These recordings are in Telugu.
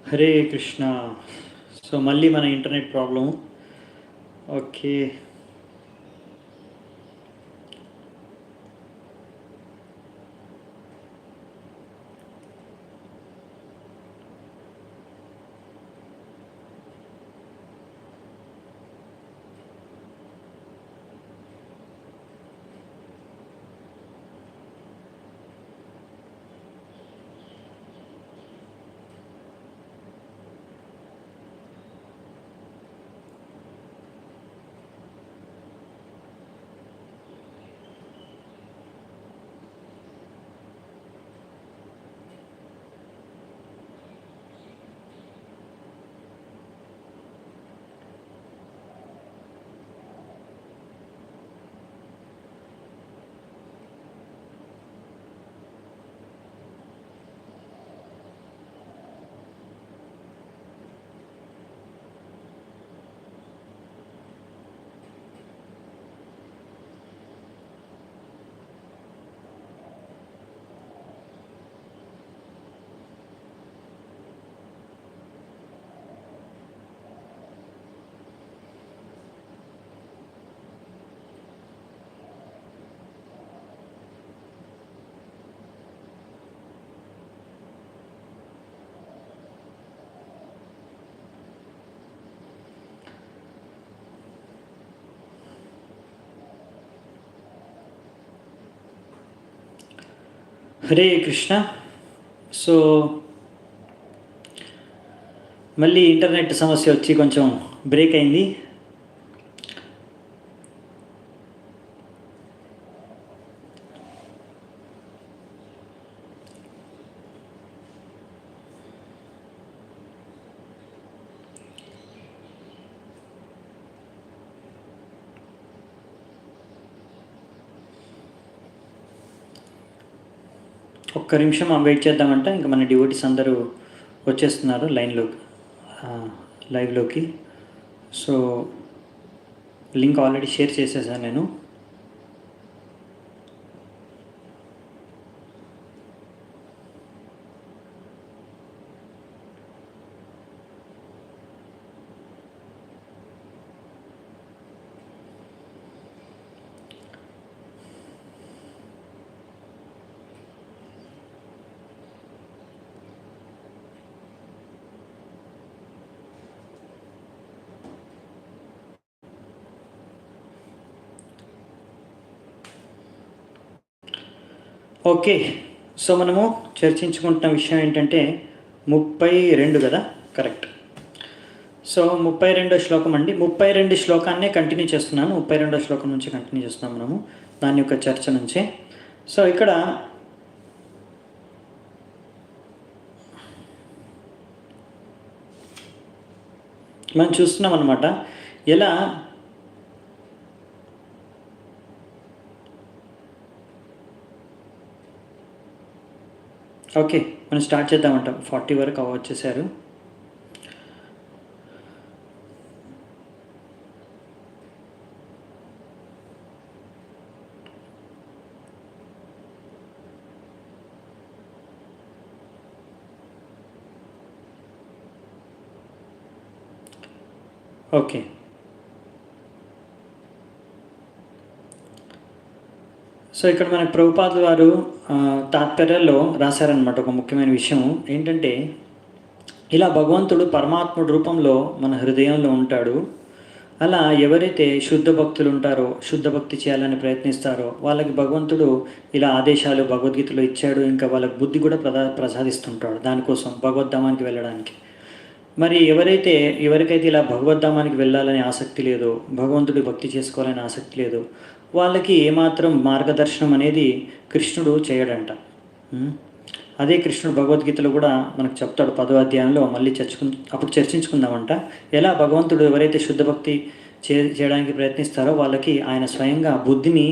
హరే కృష్ణ. సో మళ్ళీ మన internet problem. Okay. Hare Krishna. So మళ్ళీ ఇంటర్నెట్ సమస్య వచ్చి కొంచెం బ్రేక్ అయింది. ఒక్క నిమిషం వెయిట్ చేద్దామంట. ఇంకా మన డివోటీస్ అందరూ వచ్చేస్తున్నారు లైవ్లోకి. సో లింక్ ఆల్రెడీ షేర్ చేసేసాను నేను. ఓకే. సో మనము చర్చించుకుంటున్న విషయం ఏంటంటే 32 కదా, కరెక్ట్. సో 32వ శ్లోకం అండి. 32 శ్లోకాన్నే కంటిన్యూ చేస్తున్నాను. 32వ శ్లోకం నుంచి కంటిన్యూ చేస్తున్నాం మనము దాని యొక్క చర్చ నుంచే. సో ఇక్కడ మనం చూస్తున్నాం అన్నమాట ఎలా ఓకే మనం స్టార్ట్ చేద్దామంటాం. 40 వరకు వచ్చేసారు. ఓకే. సో ఇక్కడ మనకి ప్రభుపాదుల వారు తాత్పర్యాల్లో రాశారనమాట ఒక ముఖ్యమైన విషయం ఏంటంటే, ఇలా భగవంతుడు పరమాత్ముడి రూపంలో మన హృదయంలో ఉంటాడు. అలా ఎవరైతే శుద్ధ భక్తులు ఉంటారో, శుద్ధ భక్తి చేయాలని ప్రయత్నిస్తారో వాళ్ళకి భగవంతుడు ఇలా ఆదేశాలు భగవద్గీతలో ఇచ్చాడు. ఇంకా వాళ్ళకి బుద్ధి కూడా ప్రసాదిస్తుంటాడు దానికోసం, భగవద్ధామానికి వెళ్ళడానికి. మరి ఎవరికైతే ఇలా భగవద్ధామానికి వెళ్ళాలని ఆసక్తి లేదో, భగవంతుడి భక్తి చేసుకోవాలని ఆసక్తి లేదో, వాళ్ళకి ఏమాత్రం మార్గదర్శనం అనేది కృష్ణుడు చేయడంట. అదే కృష్ణుడు భగవద్గీతలో కూడా మనకు చెప్తాడు 10వ అధ్యాయంలో. మళ్ళీ అప్పుడు చర్చించుకుందామంట ఎలా భగవంతుడు ఎవరైతే శుద్ధ భక్తి చేయడానికి ప్రయత్నిస్తారో వాళ్ళకి ఆయన స్వయంగా బుద్ధిని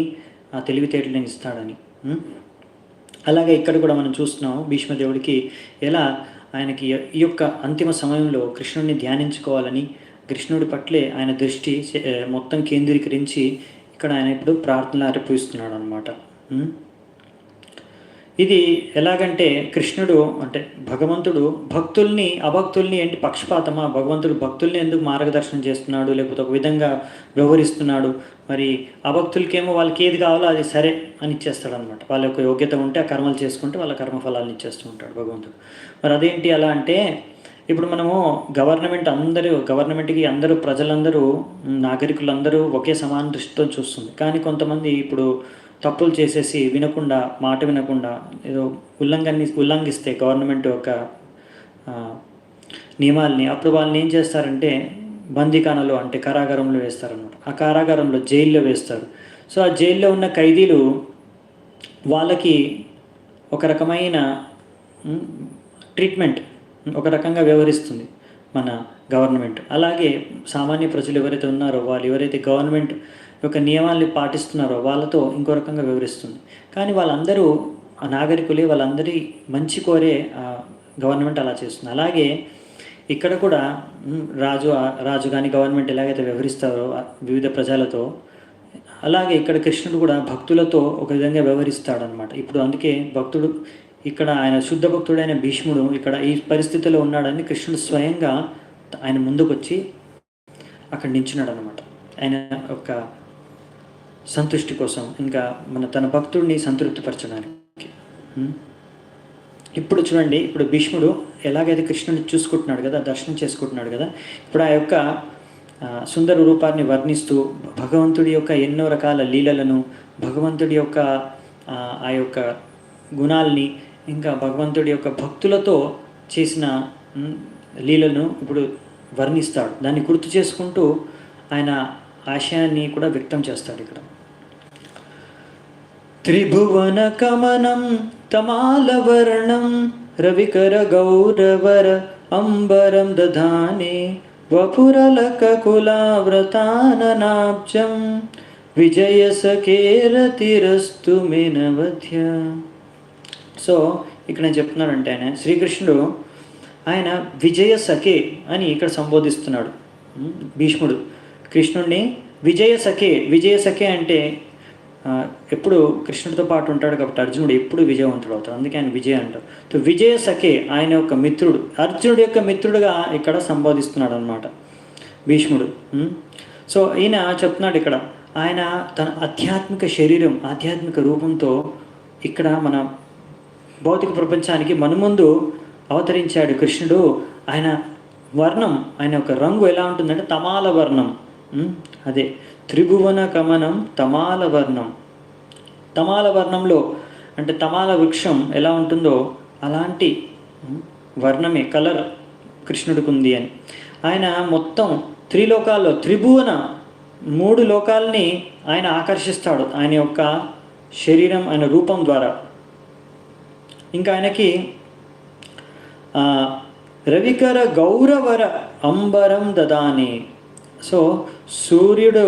తెలివితేటలను ఇస్తాడని. అలాగే ఇక్కడ కూడా మనం చూస్తున్నాం భీష్మదేవుడికి ఎలా ఆయనకి ఈ యొక్క అంతిమ సమయంలో కృష్ణుడిని ధ్యానించుకోవాలని, కృష్ణుడి పట్లే ఆయన దృష్టి మొత్తం కేంద్రీకరించి ఇక్కడ ఆయన ఇప్పుడు ప్రార్థనలు అర్పిస్తున్నాడు అనమాట. ఇది ఎలాగంటే కృష్ణుడు అంటే భగవంతుడు భక్తుల్ని అభక్తుల్ని ఏంటి పక్షపాతమా, భగవంతుడు భక్తుల్ని ఎందుకు మార్గదర్శనం చేస్తున్నాడు, లేకపోతే ఒక విధంగా వ్యవహరిస్తున్నాడు, మరి అభక్తులకేమో వాళ్ళకి ఏది కావాలో అది సరే అని ఇచ్చేస్తాడు అనమాట. వాళ్ళ యొక్క యోగ్యత ఉంటే ఆ కర్మలు చేసుకుంటే వాళ్ళ కర్మఫలాలను ఇచ్చేస్తూ ఉంటాడు భగవంతుడు. మరి అదేంటి అలా అంటే, ఇప్పుడు మనము గవర్నమెంట్కి అందరూ ప్రజలందరూ నాగరికులందరూ ఒకే సమాన దృష్టితో చూస్తుంది. కానీ కొంతమంది ఇప్పుడు తప్పులు చేసేసి వినకుండా, మాట వినకుండా ఏదో ఉల్లంఘిస్తే గవర్నమెంట్ యొక్క నియమాల్ని, అప్పుడు వాళ్ళని ఏం చేస్తారంటే బందీఖానలో అంటే కారాగారంలో వేస్తారనమాట. ఆ కారాగారంలో జైల్లో వేస్తారు. సో ఆ జైల్లో ఉన్న ఖైదీలు వాళ్ళకి ఒక రకమైన ట్రీట్మెంట్ ఒక రకంగా వ్యవహరిస్తుంది మన గవర్నమెంట్. అలాగే సామాన్య ప్రజలు ఎవరైతే ఉన్నారో వాళ్ళు ఎవరైతే గవర్నమెంట్ యొక్క నియమాల్ని పాటిస్తున్నారో వాళ్ళతో ఇంకో రకంగా వివరిస్తుంది. కానీ వాళ్ళందరూ ఆ నాగరికులే, వాళ్ళందరి మంచి కోరే గవర్నమెంట్ అలా చేస్తుంది. అలాగే ఇక్కడ కూడా రాజు కానీ గవర్నమెంట్ ఎలాగైతే వ్యవహరిస్తారో వివిధ ప్రజలతో, అలాగే ఇక్కడ కృష్ణుడు కూడా భక్తులతో ఒక విధంగా వ్యవహరిస్తాడనమాట. ఇప్పుడు అందుకే భక్తుడు ఇక్కడ ఆయన శుద్ధ భక్తుడైన భీష్ముడు ఇక్కడ ఈ పరిస్థితిలో ఉన్నాడని కృష్ణుడు స్వయంగా ఆయన ముందుకొచ్చి అక్కడ నించున్నాడు అనమాట. ఆయన యొక్క సంతృష్టి కోసం, ఇంకా తన భక్తుడిని సంతృప్తిపరచడానికి. ఇప్పుడు చూడండి, ఇప్పుడు భీష్ముడు ఎలాగైతే కృష్ణుడిని చూసుకుంటున్నాడు కదా, దర్శనం చేసుకుంటున్నాడు కదా, ఇప్పుడు ఆ యొక్క సుందర రూపాన్ని వర్ణిస్తూ భగవంతుడి యొక్క ఎన్నో రకాల లీలలను, భగవంతుడి యొక్క ఆ యొక్క గుణాలని, ఇంకా భగవంతుడి యొక్క భక్తులతో చేసిన లీలను ఇప్పుడు వర్ణిస్తాడు. దాన్ని గుర్తు చేసుకుంటూ ఆయన ఆశయాన్ని కూడా వ్యక్తం చేస్తాడు ఇక్కడ. త్రిభువన కమనం తమాలవర్ణం రవికర గౌరవర అంబరం దధానే వపురలక కులావ్రతాననాబ్జం విజయ సఖేరతిరస్తు మేనవధ్య. సో ఇక్కడ నేను చెప్తున్నానంటే ఆయన శ్రీకృష్ణుడు ఆయన విజయ సఖే అని ఇక్కడ సంబోధిస్తున్నాడు. భీష్ముడు కృష్ణుడిని విజయ సఖే అంటే ఎప్పుడు కృష్ణుడితో పాటు ఉంటాడు కాబట్టి అర్జునుడు ఎప్పుడు విజయవంతుడు అవుతాడు, అందుకే ఆయన విజయ అంటారు. సో విజయ సఖే ఆయన యొక్క మిత్రుడు, అర్జునుడి యొక్క మిత్రుడుగా ఇక్కడ సంబోధిస్తున్నాడు అనమాట భీష్ముడు. సో ఈయన చెప్తున్నాడు ఇక్కడ ఆయన తన ఆధ్యాత్మిక శరీరం, ఆధ్యాత్మిక రూపంతో ఇక్కడ మన భౌతిక ప్రపంచానికి మన ముందు అవతరించాడు కృష్ణుడు. ఆయన వర్ణం, ఆయన యొక్క రంగు ఎలా ఉంటుందంటే తమాల వర్ణం. అదే త్రిభువన కమనం తమాల వర్ణం. తమాల వర్ణంలో అంటే తమాల వృక్షం ఎలా ఉంటుందో అలాంటి వర్ణమే, కలర్ కృష్ణుడికి ఉంది అని. ఆయన మొత్తం త్రిలోకాల్లో త్రిభువన 3 లోకాలని ఆయన ఆకర్షిస్తాడు ఆయన యొక్క శరీరం, ఆయన రూపం ద్వారా. ఇంకా ఆయనకి రవికర గౌరవర అంబరం దదాని. సో సూర్యుడు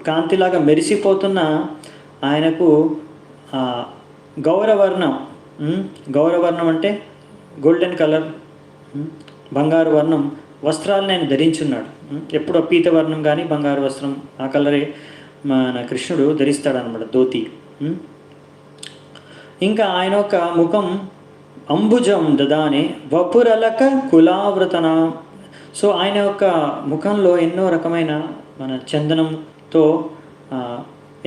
కాంతిలాగా మెరిసిపోతున్న ఆయనకు గౌరవర్ణం, గౌరవర్ణం అంటే గోల్డెన్ కలర్, బంగారు వర్ణం వస్త్రాలను ఆయన ధరించున్నాడు. ఎప్పుడు పీతవర్ణం కానీ బంగారు వస్త్రం ఆ కలరే మన కృష్ణుడు ధరిస్తాడనమాట, ధోతి. ఇంకా ఆయన యొక్క ముఖం అంబుజం దదానే వపురలక కులావృతన. సో ఆయన యొక్క ముఖంలో ఎన్నో రకమైన మన చందనంతో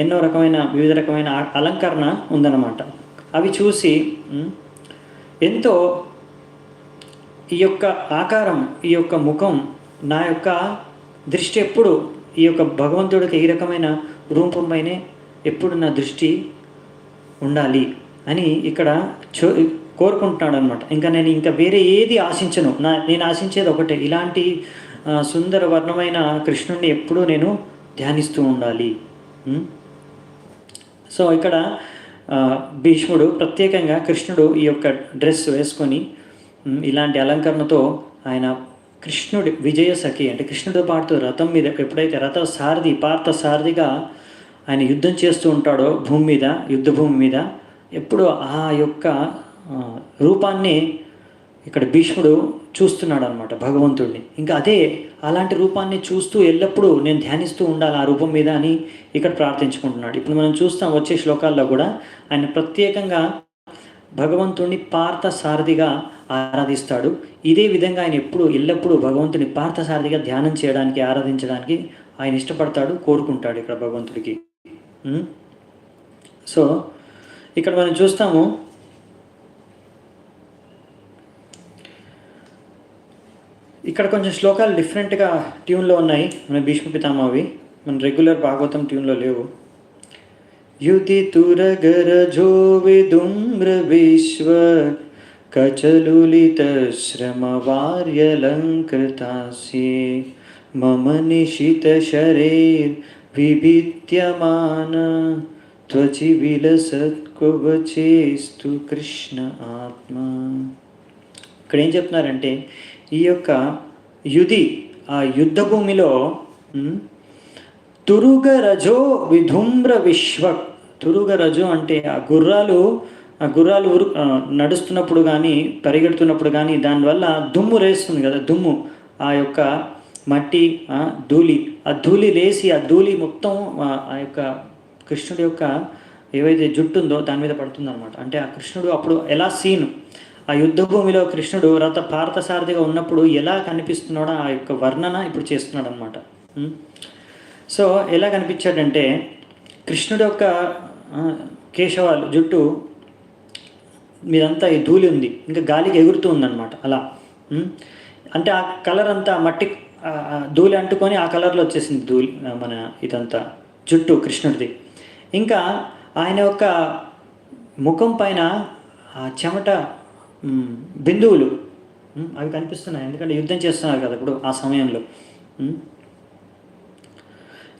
ఎన్నో రకమైన వివిధ రకమైన అలంకరణ ఉందన్నమాట. అవి చూసి ఎంతో ఈ యొక్క ఆకారం, ఈ యొక్క ముఖం, నా యొక్క దృష్టి ఎప్పుడు ఈ యొక్క భగవంతుడికి ఈ రకమైన రూపంపైనే ఎప్పుడు నా దృష్టి ఉండాలి అని ఇక్కడ కోరుకుంటున్నాడు అనమాట. ఇంకా వేరే ఏది ఆశించను, నేను ఆశించేది ఒకటే, ఇలాంటి సుందర వర్ణమైన కృష్ణుడిని ఎప్పుడూ నేను ధ్యానిస్తూ ఉండాలి. సో ఇక్కడ భీష్ముడు ప్రత్యేకంగా కృష్ణుడు ఈ యొక్క డ్రెస్ వేసుకొని ఇలాంటి అలంకరణతో ఆయన కృష్ణుడి విజయ సఖి అంటే కృష్ణుడితో పాటు రథం మీద ఎప్పుడైతే పార్థ సారథిగా ఆయన యుద్ధం చేస్తూ ఉంటాడో భూమి మీద, యుద్ధ భూమి మీద, ఎప్పుడు ఆ యొక్క రూపాన్ని ఇక్కడ భీష్ముడు చూస్తున్నాడు అనమాట భగవంతుడిని. ఇంకా అలాంటి రూపాన్ని చూస్తూ ఎల్లప్పుడూ నేను ధ్యానిస్తూ ఉండాలి ఆ రూపం మీద అని ఇక్కడ ప్రార్థించుకుంటున్నాడు. ఇప్పుడు మనం చూస్తాం వచ్చే శ్లోకాల్లో కూడా ఆయన ప్రత్యేకంగా భగవంతుడిని పార్థసారథిగా ఆరాధిస్తాడు. ఇదే విధంగా ఆయన ఎల్లప్పుడూ భగవంతుని పార్థసారథిగా ధ్యానం చేయడానికి, ఆరాధించడానికి ఆయన ఇష్టపడతాడు, కోరుకుంటాడు ఇక్కడ భగవంతుడికి. సో ఇక్కడ మనం చూస్తాము, ఇక్కడ కొంచెం శ్లోకాలు డిఫరెంట్గా ట్యూన్లో ఉన్నాయి మన భీష్మ పితామహవి, మన రెగ్యులర్ భాగవతం ట్యూన్లో లేవు. యుతి తురగరజో విదుమ్ర విశ్వ కచలులిత శ్రమ వార్యలంకృతాస్యే మమ నిశిత శరీర్ విభిద్యమాన త్వచి విలసత్కువచేస్తు కృష్ణ ఆత్మ. ఇక్కడ ఏం చెప్తున్నారంటే, ఈ యొక్క యుధి ఆ యుద్ధ భూమిలో తురుగరజో విధుమ్ర విశ్వ. తురుగరజో అంటే ఆ గుర్రాలు నడుస్తున్నప్పుడు కానీ పరిగెడుతున్నప్పుడు కానీ దానివల్ల దుమ్ము రేస్తుంది కదా, దుమ్ము ఆ యొక్క మట్టి ధూళి, ఆ ధూళి లేసి ఆ ధూళి మొత్తం ఆ యొక్క కృష్ణుడి యొక్క ఏవైతే జుట్టు ఉందో దాని మీద పడుతుందన్నమాట. అంటే ఆ కృష్ణుడు అప్పుడు ఎలా సీను, ఆ యుద్ధ భూమిలో కృష్ణుడు పార్థసారథిగా ఉన్నప్పుడు ఎలా కనిపిస్తున్నాడో ఆ యొక్క వర్ణన ఇప్పుడు చేస్తున్నాడు అనమాట. సో ఎలా కనిపించాడంటే, కృష్ణుడి యొక్క కేశవాలు జుట్టు మీదంతా ఈ ధూళి ఉంది, ఇంకా గాలికి ఎగురుతూ ఉందన్నమాట అలా. అంటే ఆ కలర్ అంతా మట్టి ధూళి అంటుకొని ఆ కలర్లో వచ్చేసింది ధూళి మన ఇదంతా జుట్టు కృష్ణుడిది. ఇంకా ఆయన యొక్క ముఖం పైన ఆ చెమట బిందువులు అవి కనిపిస్తున్నాయి, ఎందుకంటే యుద్ధం చేస్తున్నారు కదా ఇప్పుడు ఆ సమయంలో.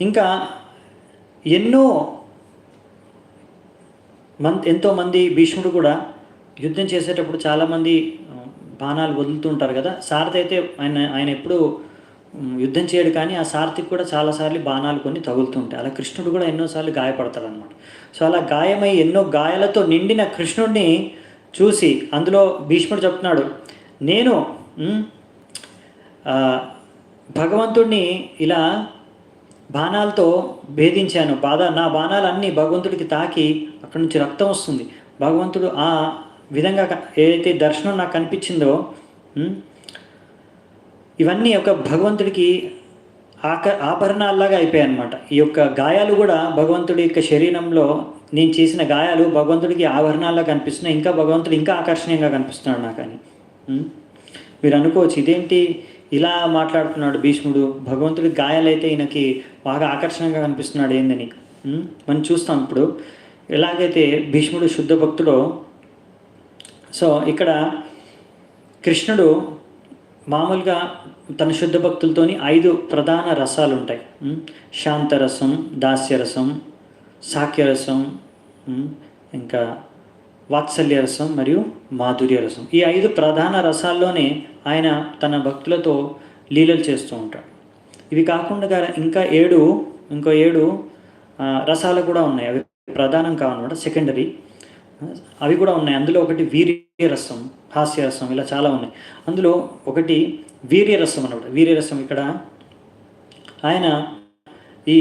ఇంకా ఎంతోమంది భీష్ముడు కూడా యుద్ధం చేసేటప్పుడు చాలామంది బాణాలు వదులుతూ ఉంటారు కదా. సారథి అయితే ఆయన ఎప్పుడు యుద్ధం చేయడు, కానీ ఆ సారథికి కూడా చాలాసార్లు బాణాలు కొన్ని తగులుతుంటాయి. అలా కృష్ణుడు కూడా ఎన్నోసార్లు గాయపడతాడు అనమాట. సో అలా గాయమై ఎన్నో గాయాలతో నిండిన కృష్ణుడిని చూసి అందులో భీష్ముడు చెప్తున్నాడు, నేను భగవంతుడిని ఇలా బాణాలతో భేదించాను, నా బాణాలన్నీ భగవంతుడికి తాకి అక్కడి నుంచి రక్తం వస్తుంది. భగవంతుడు ఆ విధంగా ఏదైతే దర్శనం నాకు కనిపించిందో ఇవన్నీ ఒక భగవంతుడికి ఆభరణాల్లాగా అయిపోయాయి అన్నమాట. ఈ యొక్క గాయాలు కూడా భగవంతుడి యొక్క శరీరంలో నేను చేసిన గాయాలు భగవంతుడికి ఆభరణాల్లా కనిపిస్తున్నాయి, ఇంకా భగవంతుడు ఇంకా ఆకర్షణీయంగా కనిపిస్తున్నాడు నాకు అని. మీరు అనుకోవచ్చు, ఇదేంటి ఇలా మాట్లాడుతున్నాడు భీష్ముడు, భగవంతుడి గాయాలైతే ఈయనకి బాగా ఆకర్షణంగా కనిపిస్తున్నాడు ఏందని. మనం చూస్తాం ఇప్పుడు ఎలాగైతే భీష్ముడు శుద్ధ భక్తుడో. సో ఇక్కడ కృష్ణుడు మామూలుగా తన శుద్ధ భక్తులతోని 5 ప్రధాన రసాలు ఉంటాయి. శాంతరసం, దాస్యరసం, సాఖ్యరసం, ఇంకా వాత్సల్యరసం మరియు మాధుర్యరసం. ఈ 5 ప్రధాన రసాల్లోనే ఆయన తన భక్తులతో లీలలు చేస్తూ ఉంటాడు. ఇవి కాకుండా ఇంకా 7 రసాలు కూడా ఉన్నాయి. అవి ప్రధానం కావన్నమాట, సెకండరీ అవి కూడా ఉన్నాయి. అందులో ఒకటి వీర్యరసం, హాస్యరసం, ఇలా చాలా ఉన్నాయి. అందులో ఒకటి వీర్యరసం అన్నమాట. వీర్యరసం ఇక్కడ ఆయన ఈ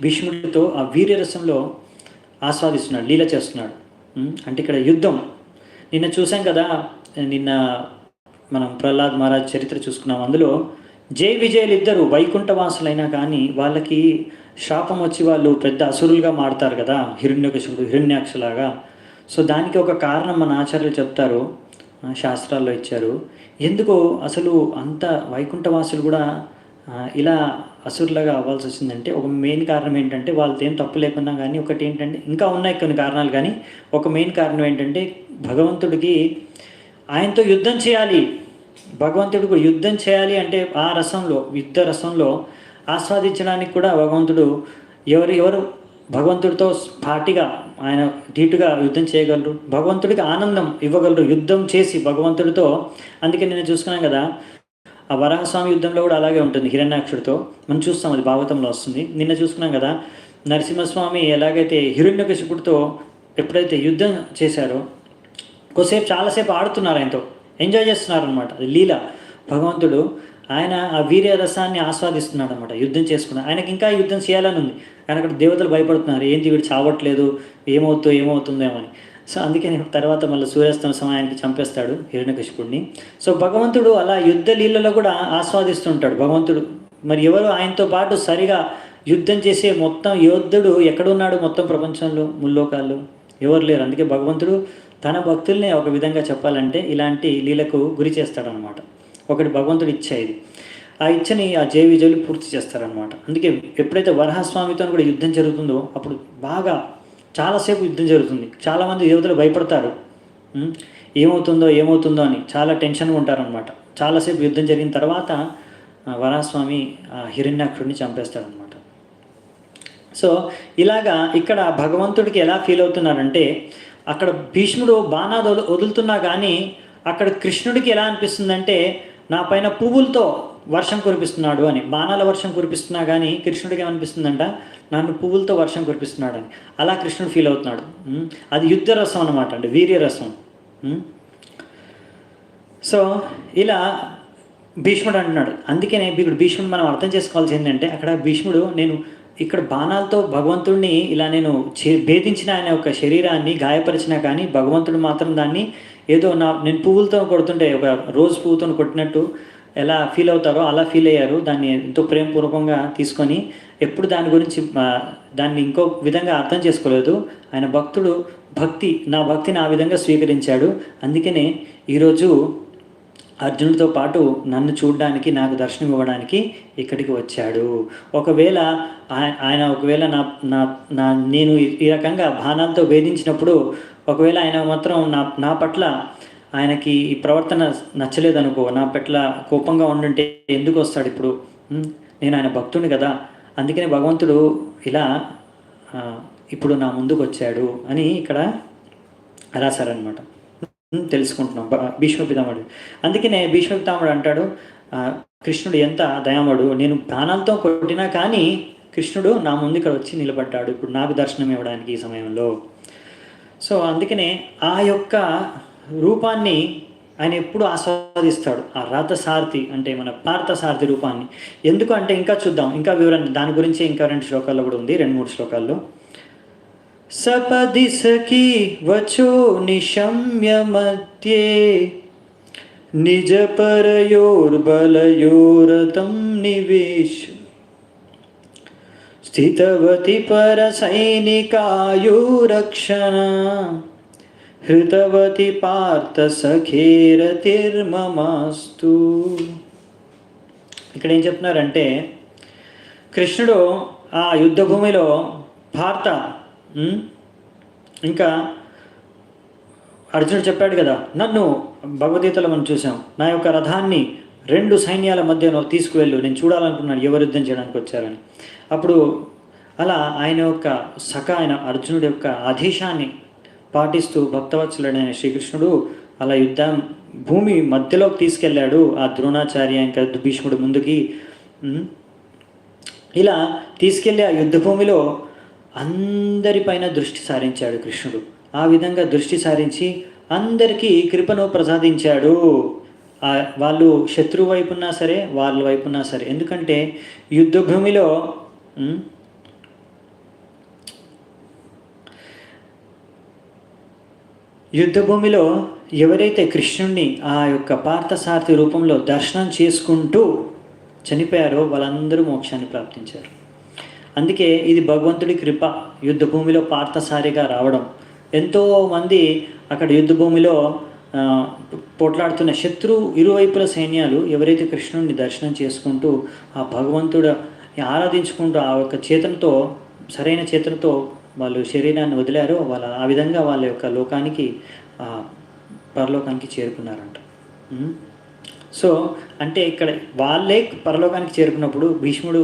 భీష్ముడితో ఆ వీర్యరసంలో ఆస్వాదిస్తున్నాడు, లీల చేస్తున్నాడు. అంటే ఇక్కడ యుద్ధం నిన్న చూసాం కదా, నిన్న మనం ప్రహ్లాద్ మహారాజ్ చరిత్ర చూసుకున్నాం. అందులో జై విజయులు ఇద్దరు వైకుంఠవాసులైనా కానీ వాళ్ళకి శాపం వచ్చి వాళ్ళు పెద్ద అసురులుగా మారుతారు కదా, హిరణ్యకశిపుడు, హిరణ్యాక్షలాగా. సో దానికి ఒక కారణం మన ఆచార్యులు చెప్తారు, శాస్త్రాల్లో ఇచ్చారు. ఎందుకో అసలు అంత వైకుంఠవాసులు కూడా ఇలా అసురులాగా అవ్వాల్సి వచ్చిందంటే ఒక మెయిన్ కారణం ఏంటంటే, వాళ్ళతో ఏం తప్పు లేకున్నా కానీ ఒకటి ఏంటంటే, ఇంకా ఉన్నాయి కొన్ని కారణాలు, కానీ ఒక మెయిన్ కారణం ఏంటంటే భగవంతుడికి ఆయనతో యుద్ధం చేయాలి. భగవంతుడికి యుద్ధం చేయాలి అంటే ఆ రసంలో, యుద్ధ రసంలో ఆస్వాదించడానికి కూడా భగవంతుడు ఎవరు భగవంతుడితో పాటిగా ఆయన ధీటుగా యుద్ధం చేయగలరు, భగవంతుడికి ఆనందం ఇవ్వగలరు యుద్ధం చేసి భగవంతుడితో. అందుకే నేను చూసుకున్నాం కదా, ఆ వరాహస్వామి యుద్ధంలో కూడా అలాగే ఉంటుంది హిరణ్యాక్షుడితో, మనం చూస్తాం, అది భాగవతంలో వస్తుంది. నిన్న చూసుకున్నాం కదా, నరసింహస్వామి ఎలాగైతే హిరణ్యకశిపుడితో ఎప్పుడైతే యుద్ధం చేశారో చాలాసేపు ఆడుతున్నారు, ఆయనతో ఎంజాయ్ చేస్తున్నారు అనమాట. అది లీల. భగవంతుడు ఆయన ఆ వీర్య రసాన్ని ఆస్వాదిస్తున్నాడు అనమాట, యుద్ధం చేసుకున్నాడు. ఆయనకి ఇంకా యుద్ధం చేయాలని ఉంది, కానీ అక్కడ దేవతలు భయపడుతున్నారు, ఏంటి వీడు చావట్లేదు, ఏమవుతుందేమో అని. సో అందుకని తర్వాత మళ్ళీ సూర్యాస్తమ సమయానికి చంపేస్తాడు హిరణ్యకశిపుడిని. సో భగవంతుడు అలా యుద్ధ లీలలో కూడా ఆస్వాదిస్తుంటాడు భగవంతుడు. మరి ఎవరు ఆయనతో పాటు సరిగా యుద్ధం చేసే మొత్తం యోధుడు ఎక్కడున్నాడు మొత్తం ప్రపంచంలో ముల్లోకాల్లో? ఎవరు లేరు. అందుకే భగవంతుడు తన భక్తుల్ని ఒక విధంగా చెప్పాలంటే ఇలాంటి లీలకు గురి చేస్తాడనమాట. ఒకటి భగవంతుడు ఇచ్చ ఇది, ఆ ఇచ్చని ఆ జయ విజయులు పూర్తి చేస్తారనమాట. అందుకే ఎప్పుడైతే వరహస్వామితో కూడా యుద్ధం జరుగుతుందో అప్పుడు బాగా చాలాసేపు యుద్ధం జరుగుతుంది. చాలామంది దేవతలు భయపడతారు, ఏమవుతుందో ఏమవుతుందో అని చాలా టెన్షన్గా ఉంటారనమాట. చాలాసేపు యుద్ధం జరిగిన తర్వాత వరహస్వామి హిరణ్యాక్షుడిని చంపేస్తాడనమాట. సో ఇలాగా ఇక్కడ భగవంతుడికి ఎలా ఫీల్ అవుతున్నారంటే, అక్కడ భీష్ముడు బాణాలు వదులుతున్నా కానీ అక్కడ కృష్ణుడికి ఎలా అనిపిస్తుందంటే నా పైన పువ్వులతో వర్షం కురిపిస్తున్నాడు అని. బాణాల వర్షం కురిపిస్తున్నా కానీ కృష్ణుడికి ఏమనిపిస్తుందంట, నన్ను పువ్వులతో వర్షం కురిపిస్తున్నాడు అని. అలా కృష్ణుడు ఫీల్ అవుతున్నాడు. అది యుద్ధ రసం అనమాట, అంటే వీర్యరసం. సో ఇలా భీష్ముడు అంటున్నాడు. అందుకనే భీష్ముడు మనం అర్థం చేసుకోవాల్సి ఏంటంటే, అక్కడ భీష్ముడు నేను ఇక్కడ బాణాలతో భగవంతుడిని ఇలా నేను భేదించిన ఆయన ఒక శరీరాన్ని గాయపరిచినా కానీ భగవంతుడు మాత్రం దాన్ని ఏదో నేను పువ్వులతో కొడుతుంటే ఒక రోజు పువ్వుతో కొట్టినట్టు ఎలా ఫీల్ అవుతారో అలా ఫీల్ అయ్యారు. దాన్ని ఎంతో ప్రేమపూర్వకంగా తీసుకొని ఎప్పుడు దాని గురించి దాన్ని ఇంకో విధంగా అర్థం చేసుకోలేదు. ఆయన భక్తుడు నా భక్తిని ఆ విధంగా స్వీకరించాడు. అందుకనే ఈరోజు అర్జునుడితో పాటు నన్ను చూడడానికి, నాకు దర్శనం ఇవ్వడానికి ఇక్కడికి వచ్చాడు. ఒకవేళ నేను ఈ రకంగా బాణాలతో వేధించినప్పుడు ఒకవేళ ఆయన మాత్రం నా పట్ల ఆయనకి ఈ ప్రవర్తన నచ్చలేదనుకో, నా పట్ల కోపంగా ఉండుంటే ఎందుకు వస్తాడు ఇప్పుడు? నేను ఆయన భక్తుడిని కదా. అందుకని భగవంతుడు ఇలా ఇప్పుడు నా ముందుకు వచ్చాడు అని ఇక్కడ రాశారనమాట. తెలుసుకుంటున్నాం భీష్మ పితామహుడు. అందుకనే భీష్మ పితామహుడు అంటాడు, కృష్ణుడు ఎంత దయామడు, నేను ప్రాణాలతో కొట్టినా కానీ కృష్ణుడు నా ముందు ఇక్కడ వచ్చి నిలబడ్డాడు ఇప్పుడు నాకు దర్శనం ఇవ్వడానికి ఈ సమయంలో. సో అందుకనే ఆ యొక్క రూపాన్ని ఆయన ఎప్పుడు ఆస్వాదిస్తాడు, ఆ రథసారథి అంటే మన పార్థసారథి రూపాన్ని. ఎందుకు అంటే ఇంకా చూద్దాం, ఇంకా వివరణ దాని గురించి ఇంకా 2 శ్లోకాల్లో కూడా ఉంది, 2-3 శ్లోకాల్లో. సపది సఖీ వచో నిశమ్య మధ్యే నిజ పరయోర్బలయోరతం నివేశ స్థితవతి పర సైనికాయో రక్షణ హృతవతి పార్థ సఖేరతిర్మమాస్తు. ఇక్కడ ఏం చెప్తున్నారంటే, కృష్ణుడు ఆ యుద్ధ భూమిలో పార్థ ఇంకా అర్జునుడు చెప్పాడు కదా, నన్ను భగవద్గీతలో మనం చూసాం, నా యొక్క రథాన్ని 2 సైన్యాల మధ్యలో తీసుకువెళ్ళు, నేను చూడాలనుకున్నాను ఎవరు యుద్ధం చేయడానికి వచ్చారని. అప్పుడు అలా ఆయన అర్జునుడి యొక్క ఆదేశాన్ని పాటిస్తూ భక్తవత్సలుడైన శ్రీకృష్ణుడు అలా భూమి మధ్యలోకి తీసుకెళ్ళాడు. ఆ ద్రోణాచార్య ఇంకా భీష్ముడు ముందుకి ఇలా తీసుకెళ్ళి ఆ యుద్ధ భూమిలో అందరిపైన దృష్టి సారించాడు కృష్ణుడు. ఆ విధంగా దృష్టి సారించి అందరికీ కృపను ప్రసాదించాడు. వాళ్ళు శత్రువు వైపు ఉన్నా సరే, వాళ్ళ వైపు ఉన్నా సరే. ఎందుకంటే యుద్ధ భూమిలో ఎవరైతే కృష్ణుణ్ణి ఆ యొక్క పార్థసారథి రూపంలో దర్శనం చేసుకుంటూ చనిపోయారో వాళ్ళందరూ మోక్షాన్ని ప్రాప్తించారు. అందుకే ఇది భగవంతుడి కృప, యుద్ధ భూమిలో పార్థసారిగా రావడం. ఎంతోమంది అక్కడ యుద్ధ భూమిలో పోట్లాడుతున్న ఇరువైపుల సైన్యాలు ఎవరైతే కృష్ణుడిని దర్శనం చేసుకుంటూ ఆ భగవంతుడు ఆరాధించుకుంటూ ఆ యొక్క చేతనతో, సరైన చేతనతో వాళ్ళు శరీరాన్ని వదిలారో వాళ్ళు ఆ విధంగా వాళ్ళ యొక్క పరలోకానికి చేరుకున్నారంట. సో అంటే ఇక్కడ వాళ్ళే పరలోకానికి చేరుకున్నప్పుడు భీష్ముడు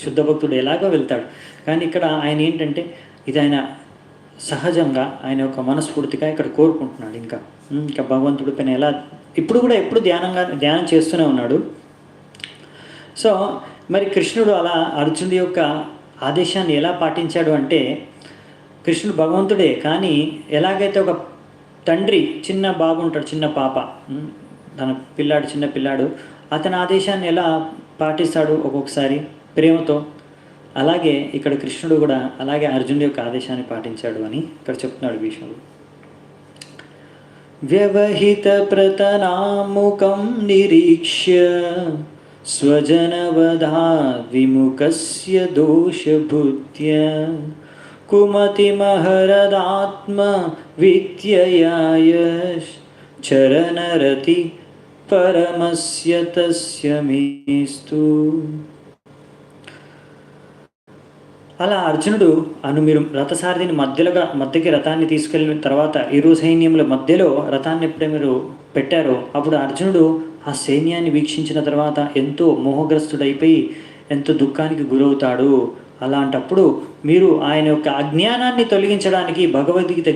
శుద్ధ భక్తుడు ఎలాగో వెళ్తాడు. కానీ ఇక్కడ ఆయన ఏంటంటే ఇది ఆయన సహజంగా ఆయన యొక్క మనస్ఫూర్తిగా ఇక్కడ కోరుకుంటున్నాడు. ఇంకా భగవంతుడి పైన ఎప్పుడు ధ్యానం చేస్తూనే ఉన్నాడు. సో మరి కృష్ణుడు అలా అర్జునుడి యొక్క ఆదేశాన్ని ఎలా పాటించాడు అంటే, కృష్ణుడు భగవంతుడే కానీ ఎలాగైతే ఒక తండ్రి చిన్న బాబు ఉంటాడు, చిన్న పాప, తన చిన్న పిల్లాడు అతని ఆదేశాన్ని ఎలా పాటిస్తాడు ఒక్కొక్కసారి ప్రేమతో, అలాగే ఇక్కడ కృష్ణుడు కూడా అలాగే అర్జునుడి యొక్క ఆదేశాన్ని పాటించాడు అని ఇక్కడ చెప్తున్నాడు భీష్ముడు. వ్యవహితప్రతనాముఖం నిరీక్ష్య స్వజనవధాద్ విముఖస్య దోషబుద్ధ్యా కుమతిమహరదాత్మ విద్యయాయ చరణరతి పరమస్య తస్య మేస్తు. అలా అర్జునుడు మీరు రథసారథిని మధ్యకి రథాన్ని తీసుకెళ్ళిన తర్వాత ఇరు సైన్యముల మధ్యలో రథాన్ని ఎప్పుడే మీరు పెట్టారో అప్పుడు అర్జునుడు ఆ సైన్యాన్ని వీక్షించిన తర్వాత ఎంతో మోహగ్రస్తుడైపోయి ఎంతో దుఃఖానికి గురవుతాడు. అలాంటప్పుడు మీరు ఆయన యొక్క అజ్ఞానాన్ని తొలగించడానికి భగవద్గీత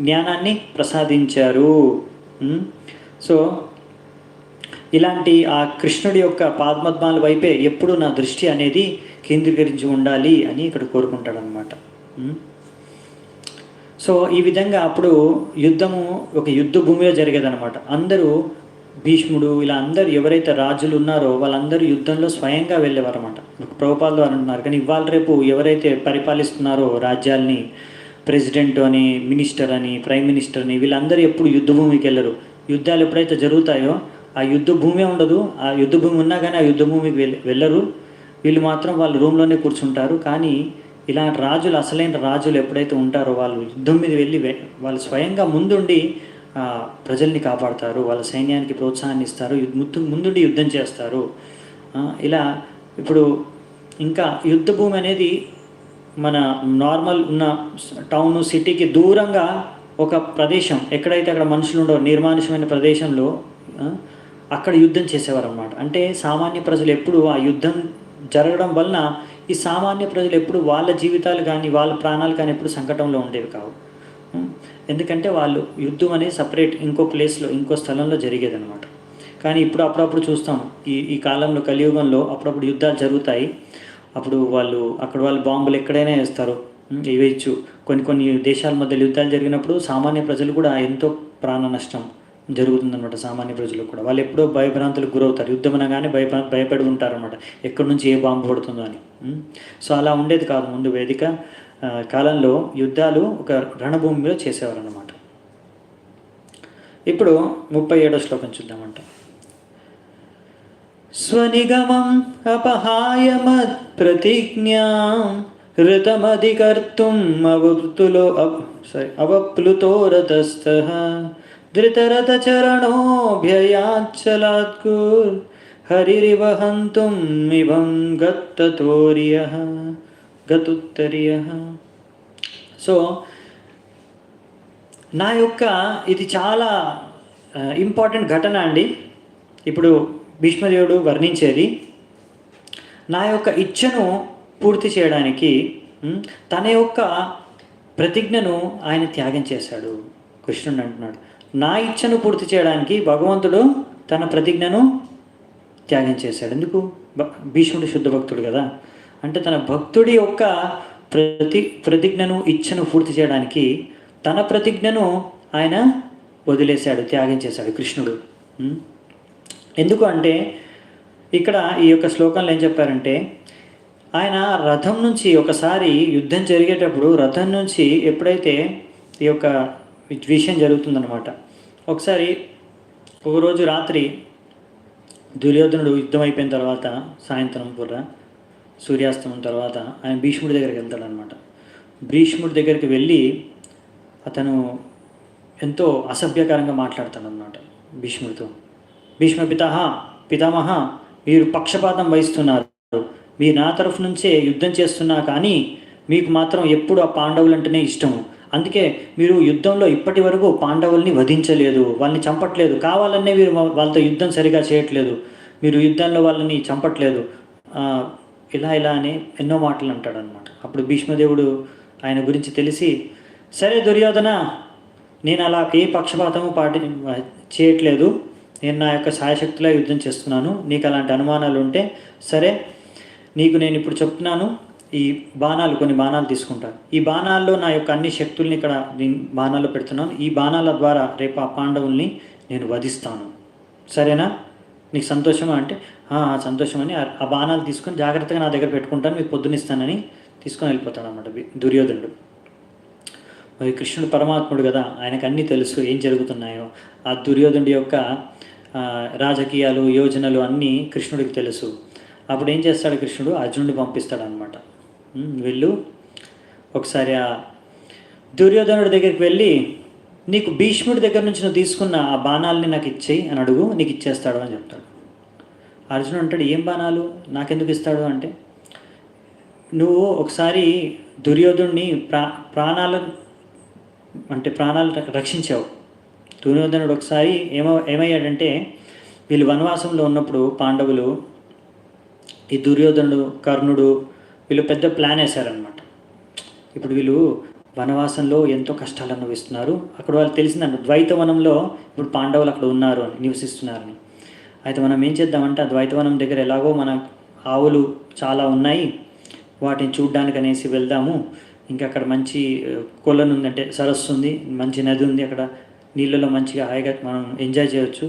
జ్ఞానాన్ని ప్రసాదించారు. సో ఇలాంటి ఆ కృష్ణుడి యొక్క పాద్మద్మాల వైపే ఎప్పుడు నా దృష్టి అనేది కేంద్రీకరించి ఉండాలి అని ఇక్కడ కోరుకుంటాడనమాట. సో ఈ విధంగా అప్పుడు యుద్ధము ఒక యుద్ధ భూమిలో జరిగేదనమాట. అందరూ భీష్ముడు ఇలా అందరు ఎవరైతే రాజులు ఉన్నారో వాళ్ళందరూ యుద్ధంలో స్వయంగా వెళ్ళేవారన్నమాట. ప్రభుపాదులు అని అంటున్నారు. కానీ ఇవాళ రేపు ఎవరైతే పరిపాలిస్తున్నారో రాజ్యాల్ని, ప్రెసిడెంట్ అని, మినిస్టర్ అని, ప్రైమ్ మినిస్టర్ అని, వీళ్ళందరూ ఎప్పుడు యుద్ధ భూమికి వెళ్ళరు. యుద్ధాలు ఎప్పుడైతే జరుగుతాయో ఆ యుద్ధ భూమి ఉండదు. ఆ యుద్ధ భూమి ఉన్నా కానీ ఆ యుద్ధ భూమికి వెళ్ళరు. వీళ్ళు మాత్రం వాళ్ళ రూమ్లోనే కూర్చుంటారు. కానీ ఇలాంటి రాజులు, అసలైన రాజులు ఎప్పుడైతే ఉంటారో వాళ్ళు యుద్ధం మీద వెళ్ళి వాళ్ళు స్వయంగా ముందుండి ప్రజల్ని కాపాడతారు, వాళ్ళ సైన్యానికి ప్రోత్సాహాన్ని ఇస్తారు, ముందుండి యుద్ధం చేస్తారు. ఇలా ఇప్పుడు ఇంకా యుద్ధ భూమి అనేది మన నార్మల్ ఉన్న టౌన్ సిటీకి దూరంగా ఒక ప్రదేశం, ఎక్కడైతే అక్కడ మనుషులు ఉండవు నిర్మానుషమైన ప్రదేశంలో అక్కడ యుద్ధం చేసేవారు అన్నమాట. అంటే సామాన్య ప్రజలు ఎప్పుడు ఆ యుద్ధం జరగడం వలన ఈ సామాన్య ప్రజలు ఎప్పుడు వాళ్ళ జీవితాలు కానీ వాళ్ళ ప్రాణాలు కానీ ఎప్పుడు సంకటంలో ఉండేవి కావు. ఎందుకంటే వాళ్ళు యుద్ధం అనేది సపరేట్ ఇంకో ప్లేస్లో, ఇంకో స్థలంలో జరిగేదనమాట. కానీ ఇప్పుడు అప్పుడప్పుడు చూస్తాం ఈ కాలంలో కలియుగంలో అప్పుడప్పుడు యుద్ధాలు జరుగుతాయి. అప్పుడు అక్కడ వాళ్ళు బాంబులు ఎక్కడైనా వేస్తారు, వేయచ్చు. కొన్ని దేశాల మధ్య యుద్ధాలు జరిగినప్పుడు సామాన్య ప్రజలు కూడా ఎంతో ప్రాణ నష్టం జరుగుతుందన్నమాట. సామాన్య ప్రజలు కూడా వాళ్ళు ఎప్పుడో భయభ్రాంతులకు గురవుతారు. యుద్ధం అనగానే భయపడి ఉంటారన్నమాట, ఎక్కడి నుంచి ఏ బాంబు పడుతుందో అని. సో అలా ఉండేది కాదు ముందు వేదిక కాలంలో. యుద్ధాలు ఒక రణభూమిలో చేసేవారు అన్నమాట. ఇప్పుడు 37వ శ్లోకం చూద్దామంట. స్వనిగమం అపహాయమత్ ప్రతిజ్ఞాం ఋతమధికర్తుం అవప్లుతో రతస్థః ధృతరథచరణోభ్యయాచ్చలాత్కూర్ హరిరివహంతుం ఇవం గతుత్తరియః. సో నా యొక్క ఇది చాలా ఇంపార్టెంట్ ఘటన అండి. ఇప్పుడు భీష్మదేవుడు వర్ణించేది నా యొక్క ఇచ్ఛను పూర్తి చేయడానికి తన యొక్క ప్రతిజ్ఞను ఆయన త్యాగం చేశాడు. కృష్ణుడు అంటున్నాడు, నా ఇచ్ఛను పూర్తి చేయడానికి భగవంతుడు తన ప్రతిజ్ఞను త్యాగం చేశాడు. ఎందుకు? భీష్ముడు శుద్ధ భక్తుడు కదా. అంటే తన భక్తుడి యొక్క ప్రతిజ్ఞను, ఇచ్ఛను పూర్తి చేయడానికి తన ప్రతిజ్ఞను ఆయన వదిలేశాడు, త్యాగం చేశాడు కృష్ణుడు. ఎందుకు అంటే ఇక్కడ ఈ యొక్క శ్లోకంలో ఏం చెప్పారంటే, ఆయన రథం నుంచి ఒకసారి యుద్ధం జరిగేటప్పుడు రథం నుంచి ఎప్పుడైతే ఈ యొక్క విషయం జరుగుతుందన్నమాట. ఒకసారి ఒకరోజు రాత్రి దుర్యోధనుడు యుద్ధం అయిపోయిన తర్వాత సాయంత్రం పూట సూర్యాస్తమం తర్వాత ఆయన భీష్ముడి దగ్గరికి వెళ్తాడనమాట. భీష్ముడి దగ్గరికి వెళ్ళి అతను ఎంతో అసభ్యకరంగా మాట్లాడతాడనమాట భీష్ముడితో. భీష్మ పితామహ మీరు పక్షపాతం వహిస్తున్నారు, మీరు నా తరఫు నుంచే యుద్ధం చేస్తున్నా కానీ మీకు మాత్రం ఎప్పుడు ఆ పాండవులంటేనే ఇష్టము. అందుకే మీరు యుద్ధంలో ఇప్పటి వరకు పాండవుల్ని వధించలేదు, వాళ్ళని చంపట్లేదు, కావాలనే మీరు వాళ్ళతో యుద్ధం సరిగా చేయట్లేదు, మీరు యుద్ధంలో వాళ్ళని చంపట్లేదు, ఇలా అని ఎన్నో మాటలు అంటాడనమాట. అప్పుడు భీష్మదేవుడు ఆయన గురించి తెలిసి, సరే దుర్యోధన, నేను అలా ఏ పక్షపాతము చేయట్లేదు, నేను నా యొక్క సాయశక్తిలో యుద్ధం చేస్తున్నాను, నీకు అలాంటి అనుమానాలు ఉంటే సరే, నీకు నేను ఇప్పుడు చెప్తున్నాను, ఈ కొన్ని బాణాలు తీసుకుంటాను, ఈ బాణాల్లో నా యొక్క అన్ని శక్తుల్ని ఇక్కడ బాణాల్లో పెడుతున్నాను, ఈ బాణాల ద్వారా రేపు ఆ పాండవుల్ని నేను వధిస్తాను, సరేనా, నీకు సంతోషమా అంటే సంతోషం అని ఆ బాణాలు తీసుకొని జాగ్రత్తగా నా దగ్గర పెట్టుకుంటాను, మీకు పొద్దునిస్తానని తీసుకొని వెళ్ళిపోతాడు అన్నమాట దుర్యోధనుడు. మరి కృష్ణుడు పరమాత్ముడు కదా, ఆయనకు అన్నీ తెలుసు ఏం జరుగుతున్నాయో. ఆ దుర్యోధనుడి యొక్క రాజకీయాలు, యోజనలు అన్నీ కృష్ణుడికి తెలుసు. అప్పుడు ఏం చేస్తాడు కృష్ణుడు? అర్జునుడిని పంపిస్తాడనమాట. వీళ్ళు ఒకసారి ఆ దుర్యోధనుడి దగ్గరికి వెళ్ళి, నీకు భీష్ముడి దగ్గర నుంచి నువ్వు తీసుకున్న ఆ బాణాలని నాకు ఇచ్చేయి అని అడుగు, నీకు ఇచ్చేస్తాడు అని చెప్తాడు. అర్జునుడు అంటాడు, ఏం బాణాలు నాకెందుకు ఇస్తాడు అంటే, నువ్వు ఒకసారి దుర్యోధనుడిని ప్రాణాలు రక్షించావు. దుర్యోధనుడు ఒకసారి ఏమయ్యాడంటే, వీళ్ళు వనవాసంలో ఉన్నప్పుడు పాండవులు, ఈ దుర్యోధనుడు, కర్ణుడు వీళ్ళు పెద్ద ప్లాన్ వేశారనమాట. ఇప్పుడు వీళ్ళు వనవాసంలో ఎంతో కష్టాలు అనుభవిస్తున్నారు. అక్కడ వాళ్ళు తెలిసిందంట, ద్వైతవనంలో ఇప్పుడు పాండవులు అక్కడ ఉన్నారు అని, నివసిస్తున్నారని. అయితే మనం ఏం చేద్దామంటే, ఆ ద్వైతవనం దగ్గర ఎలాగో మన ఆవులు చాలా ఉన్నాయి, వాటిని చూడ్డానికి అనేసి వెళ్దాము. ఇంకా అక్కడ మంచి కొలను ఉంది, అంటే సరస్సు ఉంది, మంచి నది ఉంది, అక్కడ నీళ్ళలో మంచిగా హాయిగా మనం ఎంజాయ్ చేయొచ్చు,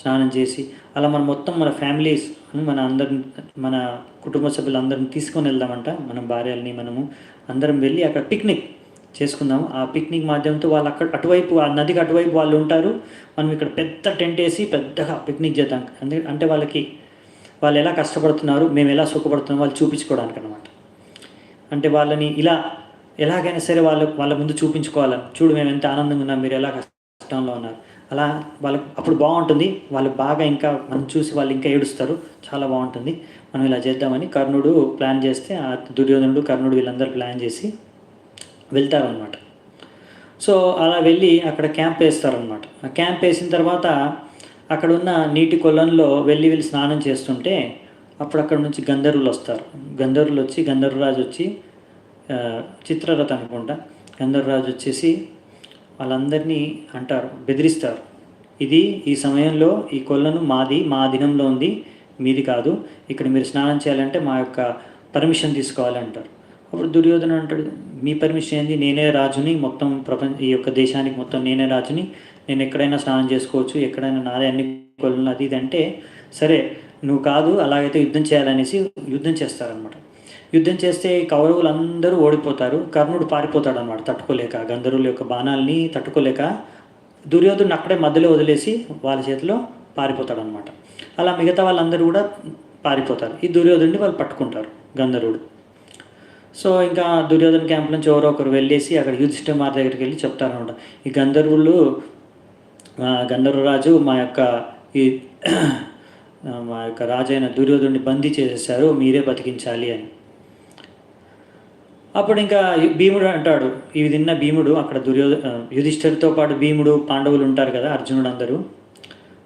స్నానం చేసి. అలా మనం మొత్తం మన ఫ్యామిలీస్, మన కుటుంబ సభ్యులందరిని తీసుకొని వెళ్దామంట, మన భార్యల్ని మనము అందరం వెళ్ళి అక్కడ పిక్నిక్ చేసుకుందాము. ఆ పిక్నిక్ మాధ్యమంతో వాళ్ళు అక్కడ అటువైపు, ఆ నదికి అటువైపు వాళ్ళు ఉంటారు, మనం ఇక్కడ పెద్ద టెంట్ వేసి పెద్దగా పిక్నిక్ చేద్దాం. అంటే వాళ్ళు ఎలా కష్టపడుతున్నారు, మేము ఎలా సుఖపడుతున్నాం వాళ్ళు చూపించుకోవడానికి అనమాట. అంటే వాళ్ళని ఎలాగైనా సరే వాళ్ళ ముందు చూపించుకోవాలని, చూడు మేము ఎంత ఆనందంగా ఉన్నాం, మీరు ఎలా కష్టంలో ఉన్నారు, అలా వాళ్ళకి అప్పుడు బాగుంటుంది. వాళ్ళు బాగా ఇంకా మనం చూసి వాళ్ళు ఇంకా ఏడుస్తారు, చాలా బాగుంటుంది. మనం ఇలా చేద్దామని కర్ణుడు ప్లాన్ చేస్తే, ఆ దుర్యోధనుడు, కర్ణుడు వీళ్ళందరూ ప్లాన్ చేసి వెళ్తారనమాట. సో అలా వెళ్ళి అక్కడ క్యాంప్ వేస్తారనమాట. ఆ క్యాంప్ వేసిన తర్వాత అక్కడ ఉన్న నీటి కొలంలో వెళ్ళి స్నానం చేస్తుంటే, అప్పుడు అక్కడ నుంచి గంధర్వులు వస్తారు. గంధర్వరాజు వచ్చి చిత్రరథ అనుకుంటా, గంధర్వరాజు వచ్చేసి వాళ్ళందరినీ అంటారు, బెదిరిస్తారు. ఈ సమయంలో ఈ కొలను మాది, మా అధీనంలో ఉంది, మీది కాదు. ఇక్కడ మీరు స్నానం చేయాలంటే మా యొక్క పర్మిషన్ తీసుకోవాలి అంటారు. అప్పుడు దుర్యోధన అంటాడు, మీ పర్మిషన్ ఏంది, నేనే రాజుని, మొత్తం ఈ యొక్క దేశానికి మొత్తం నేనే రాజుని, నేను ఎక్కడైనా స్నానం చేసుకోవచ్చు, ఎక్కడైనా నాదే అన్ని కొలను, అది ఇది అంటే, సరే నువ్వు కాదు, అలాగైతే యుద్ధం చేయాలనేసి యుద్ధం చేస్తారనమాట. యుద్ధం చేస్తే కౌరవులు అందరూ ఓడిపోతారు. కర్ణుడు పారిపోతాడు అనమాట, తట్టుకోలేక, గంధర్వుల యొక్క బాణాలని తట్టుకోలేక దుర్యోధనుడు అక్కడే మధ్యలో వదిలేసి వాళ్ళ చేతిలో పారిపోతాడు అనమాట. అలా మిగతా వాళ్ళందరూ కూడా పారిపోతారు. ఈ దుర్యోధనుడిని వాళ్ళు పట్టుకుంటారు, గంధర్వుడు. సో ఇంకా దుర్యోధన క్యాంప్ నుంచి ఎవరో ఒకరు వెళ్ళేసి అక్కడ యుధిష్ఠిర దగ్గరికి వెళ్ళి చెప్తారనమాట, ఈ గంధర్వరాజు మా యొక్క రాజు అయిన దుర్యోధనుడిని బందీ చేసేసారు, మీరే బతికించాలి అని. అప్పుడు ఇంకా భీముడు అంటాడు, ఇవి తిన్న భీముడు, అక్కడ యుధిష్ఠిరతో పాటు భీముడు, పాండవులు ఉంటారు కదా, అర్జునుడు అందరూ.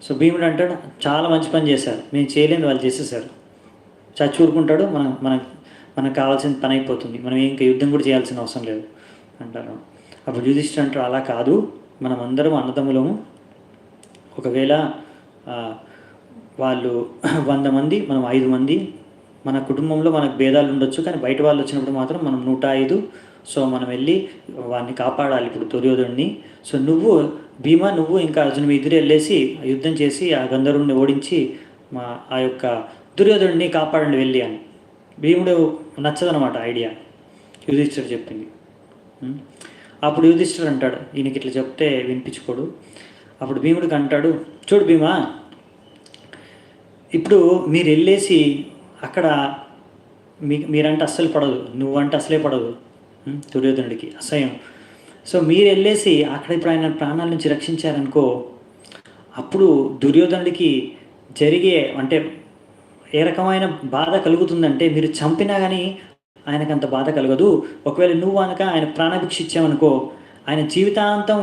సో భీముడు అంటాడు, చాలా మంచి పని చేశారు, మేము చేయలేని వాళ్ళు చేసేసారు, చచ్చూరుకుంటాడు, మనకు కావాల్సిన పని అయిపోతుంది, మనం ఇంకా యుద్ధం కూడా చేయాల్సిన అవసరం లేదు అంటారు. అప్పుడు యుధిష్ఠిరుడు అంటాడు, అలా కాదు, మనం అందరం అన్నదమ్ములము, ఒకవేళ వాళ్ళు 100 మంది, మనం 5 మంది, మన కుటుంబంలో మనకు భేదాలు ఉండొచ్చు, కానీ బయట వాళ్ళు వచ్చినప్పుడు మాత్రం మనం 105. సో మనం వెళ్ళి వాడిని కాపాడాలి ఇప్పుడు, దుర్యోధనుడిని. సో భీమా నువ్వు ఇంకా అర్జును మీ ఇద్దరు వెళ్ళేసి యుద్ధం చేసి ఆ గంధర్వుడిని ఓడించి ఆ యొక్క దుర్యోధనుడిని కాపాడండి వెళ్ళి అని. భీముడు నచ్చదనమాట ఐడియా, యుధిష్ఠిరుడు చెప్పింది. అప్పుడు యుధిష్ఠిరుడు అంటాడు, ఈయనకి ఇట్లా చెప్తే వినిపించుకోడు. అప్పుడు భీముడికి అంటాడు, చూడు భీమా, ఇప్పుడు మీరు వెళ్ళేసి అక్కడ మీరంటే అస్సలు పడదు, నువ్వంటే అసలే పడదు దుర్యోధనుడికి, అసహ్యం. సో మీరు వెళ్ళేసి అక్కడ ఇప్పుడు ఆయన ప్రాణాల నుంచి రక్షించారనుకో, అప్పుడు దుర్యోధనుడికి అంటే ఏ రకమైన బాధ కలుగుతుందంటే, మీరు చంపినా కానీ ఆయనకు అంత బాధ కలగదు. ఒకవేళ నువ్వు అనక ఆయన ప్రాణభిక్ష ఇచ్చావనుకో, ఆయన జీవితాంతం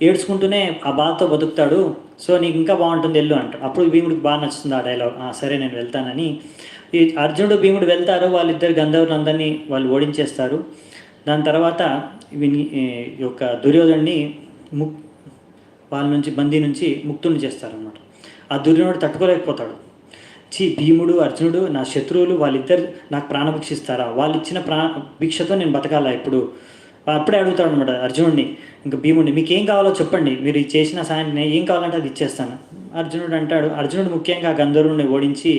ఏడ్చుకుంటూనే ఆ బాధతో బతుకుతాడు. సో నీకు ఇంకా బాగుంటుంది, వెళ్ళు అంటాడు. అప్పుడు భీముడికి బాగా నచ్చుతుంది ఆ డైలాగ్, సరే నేను వెళ్తానని. ఈ అర్జునుడు భీముడు వెళ్తారు, వాళ్ళిద్దరు గంధర్వులందరినీ వాళ్ళు ఓడించేస్తారు. దాని తర్వాత యొక్క దుర్యోధనుడిని వాళ్ళ నుంచి బందీ నుంచి ముక్తుని చేస్తారనమాట. ఆ దుర్యోధనుడు తట్టుకోలేకపోతాడు. భీముడు, అర్జునుడు నా శత్రువులు, వాళ్ళిద్దరు నాకు ప్రాణభిక్ష ఇస్తారా, వాళ్ళు ఇచ్చిన భిక్షతో నేను బతకాలా ఇప్పుడు? అప్పుడే అడుగుతాడు అనమాట అర్జునుడిని, ఇంకా భీముడిని, మీకు ఏం కావాలో చెప్పండి, మీరు చేసిన సాయాన్ని ఏం కావాలంటే అది ఇచ్చేస్తాను. అర్జునుడు అంటాడు, అర్జునుడు ముఖ్యంగా గంధర్వుడిని ఓడించి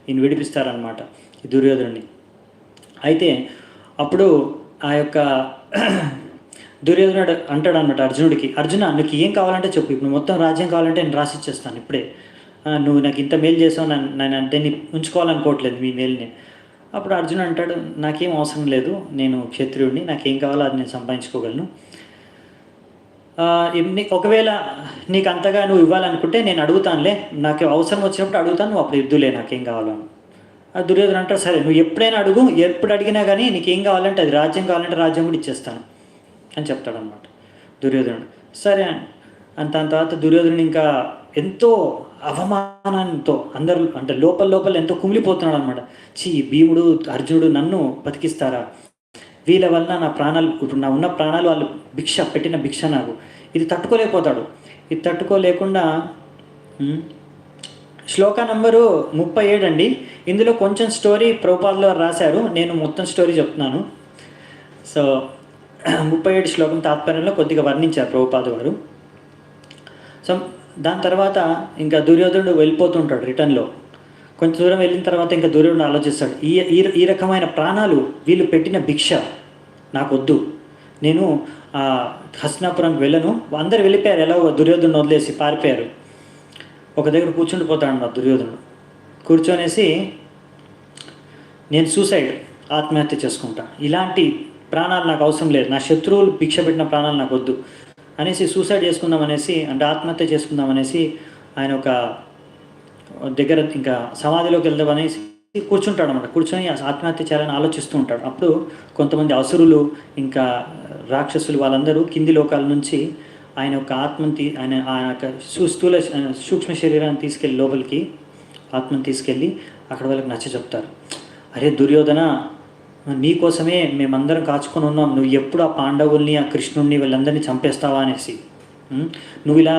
ఈయన విడిపిస్తారనమాట ఈ దుర్యోధనుడిని. అయితే అప్పుడు ఆ యొక్క దుర్యోధనుడు అంటాడు అనమాట అర్జునుడికి, అర్జున నీకు ఏం కావాలంటే చెప్పు, ఇప్పుడు మొత్తం రాజ్యం కావాలంటే నేను రాసిచ్చేస్తాను ఇప్పుడే, నువ్వు నాకు ఇంత మేలు చేసావు, నేను దాన్ని ఉంచుకోవాలనుకోవట్లేదు మీ మేలుని. అప్పుడు అర్జున్ అంటాడు, నాకేం అవసరం లేదు, నేను క్షత్రియుడిని, నాకేం కావాలో అది నేను సంపాదించుకోగలను. ఒకవేళ నీకు అంతగా నువ్వు ఇవ్వాలనుకుంటే నేను అడుగుతానులే, నాకు అవసరం వచ్చినప్పుడు అడుగుతాను, నువ్వు అప్పుడు ఇద్దులే నాకేం కావాలో. దుర్యోధన అంటారు, సరే నువ్వు ఎప్పుడైనా అడుగు, ఎప్పుడు అడిగినా కానీ నీకేం కావాలంటే అది, రాజ్యం కావాలంటే రాజ్యం కూడా ఇచ్చేస్తాను అని చెప్తాడనమాట దుర్యోధనుడు. సరే అని దాని తర్వాత దుర్యోధనుడు ఇంకా ఎంతో అవమానంతో అందరు అంటే లోపల ఎంతో కుమిలిపోతున్నాడు అనమాట. భీముడు అర్జునుడు నన్ను బతికిస్తారా, వీళ్ళ వల్ల నా ప్రాణాలు, ఇప్పుడు నా ఉన్న ప్రాణాలు వాళ్ళు పెట్టిన భిక్ష నాకు, ఇది తట్టుకోలేకపోతాడు. ఇది తట్టుకోలేకుండా శ్లోక నంబరు 37 అండి. ఇందులో కొంచెం స్టోరీ ప్రభుపాదులు రాశారు, నేను మొత్తం స్టోరీ చెప్తున్నాను. సో 37 శ్లోకం తాత్పర్యంలో కొద్దిగా వర్ణించారు ప్రభుపాదు వారు. సో దాని తర్వాత ఇంకా దుర్యోధనుడు వెళ్ళిపోతుంటాడు రిటర్న్లో. కొంచెం దూరం వెళ్ళిన తర్వాత ఇంకా దుర్యోధనుడు ఆలోచిస్తాడు, ఈ రకమైన ప్రాణాలు వీళ్ళు పెట్టిన భిక్ష నాకొద్దు, నేను హస్తినాపురంకి వెళ్ళను. అందరు వెళ్ళిపోయారు, ఎలా దుర్యోధనుడు వదిలేసి పారిపోయారు. ఒక దగ్గర కూర్చుండిపోతాడు అన్నమాట దుర్యోధనుడు. కూర్చొనేసి నేను ఆత్మహత్య చేసుకుంటా, ఇలాంటి ప్రాణాలు నాకు అవసరం లేదు, నా శత్రువులు భిక్ష పెట్టిన ప్రాణాలు నాకు వద్దు అనేసి సూసైడ్ చేసుకుందాం అనేసి, అంటే ఆత్మహత్య చేసుకుందాం అనేసి ఆయన ఒక దగ్గర ఇంకా సమాధిలోకి వెళ్దాం అనేసి కూర్చుంటాడు అనమాట. కూర్చొని ఆత్మహత్య చేయాలని ఆలోచిస్తూ ఉంటాడు. అప్పుడు కొంతమంది అసురులు ఇంకా రాక్షసులు వాళ్ళందరూ కింది లోకాల నుంచి ఆయన యొక్క ఆత్మని ఆయన యొక్క సూక్ష్మ శరీరాన్ని తీసుకెళ్ళి లోపలికి ఆత్మని తీసుకెళ్ళి అక్కడ వాళ్ళకి నచ్చ చెప్తారు. అరే దుర్యోధన, నీకోసమే మేమందరం కాచుకొని ఉన్నాం, నువ్వు ఎప్పుడు ఆ పాండవుల్ని ఆ కృష్ణుడిని వీళ్ళందరినీ చంపేస్తావా అనేసి, నువ్వు ఇలా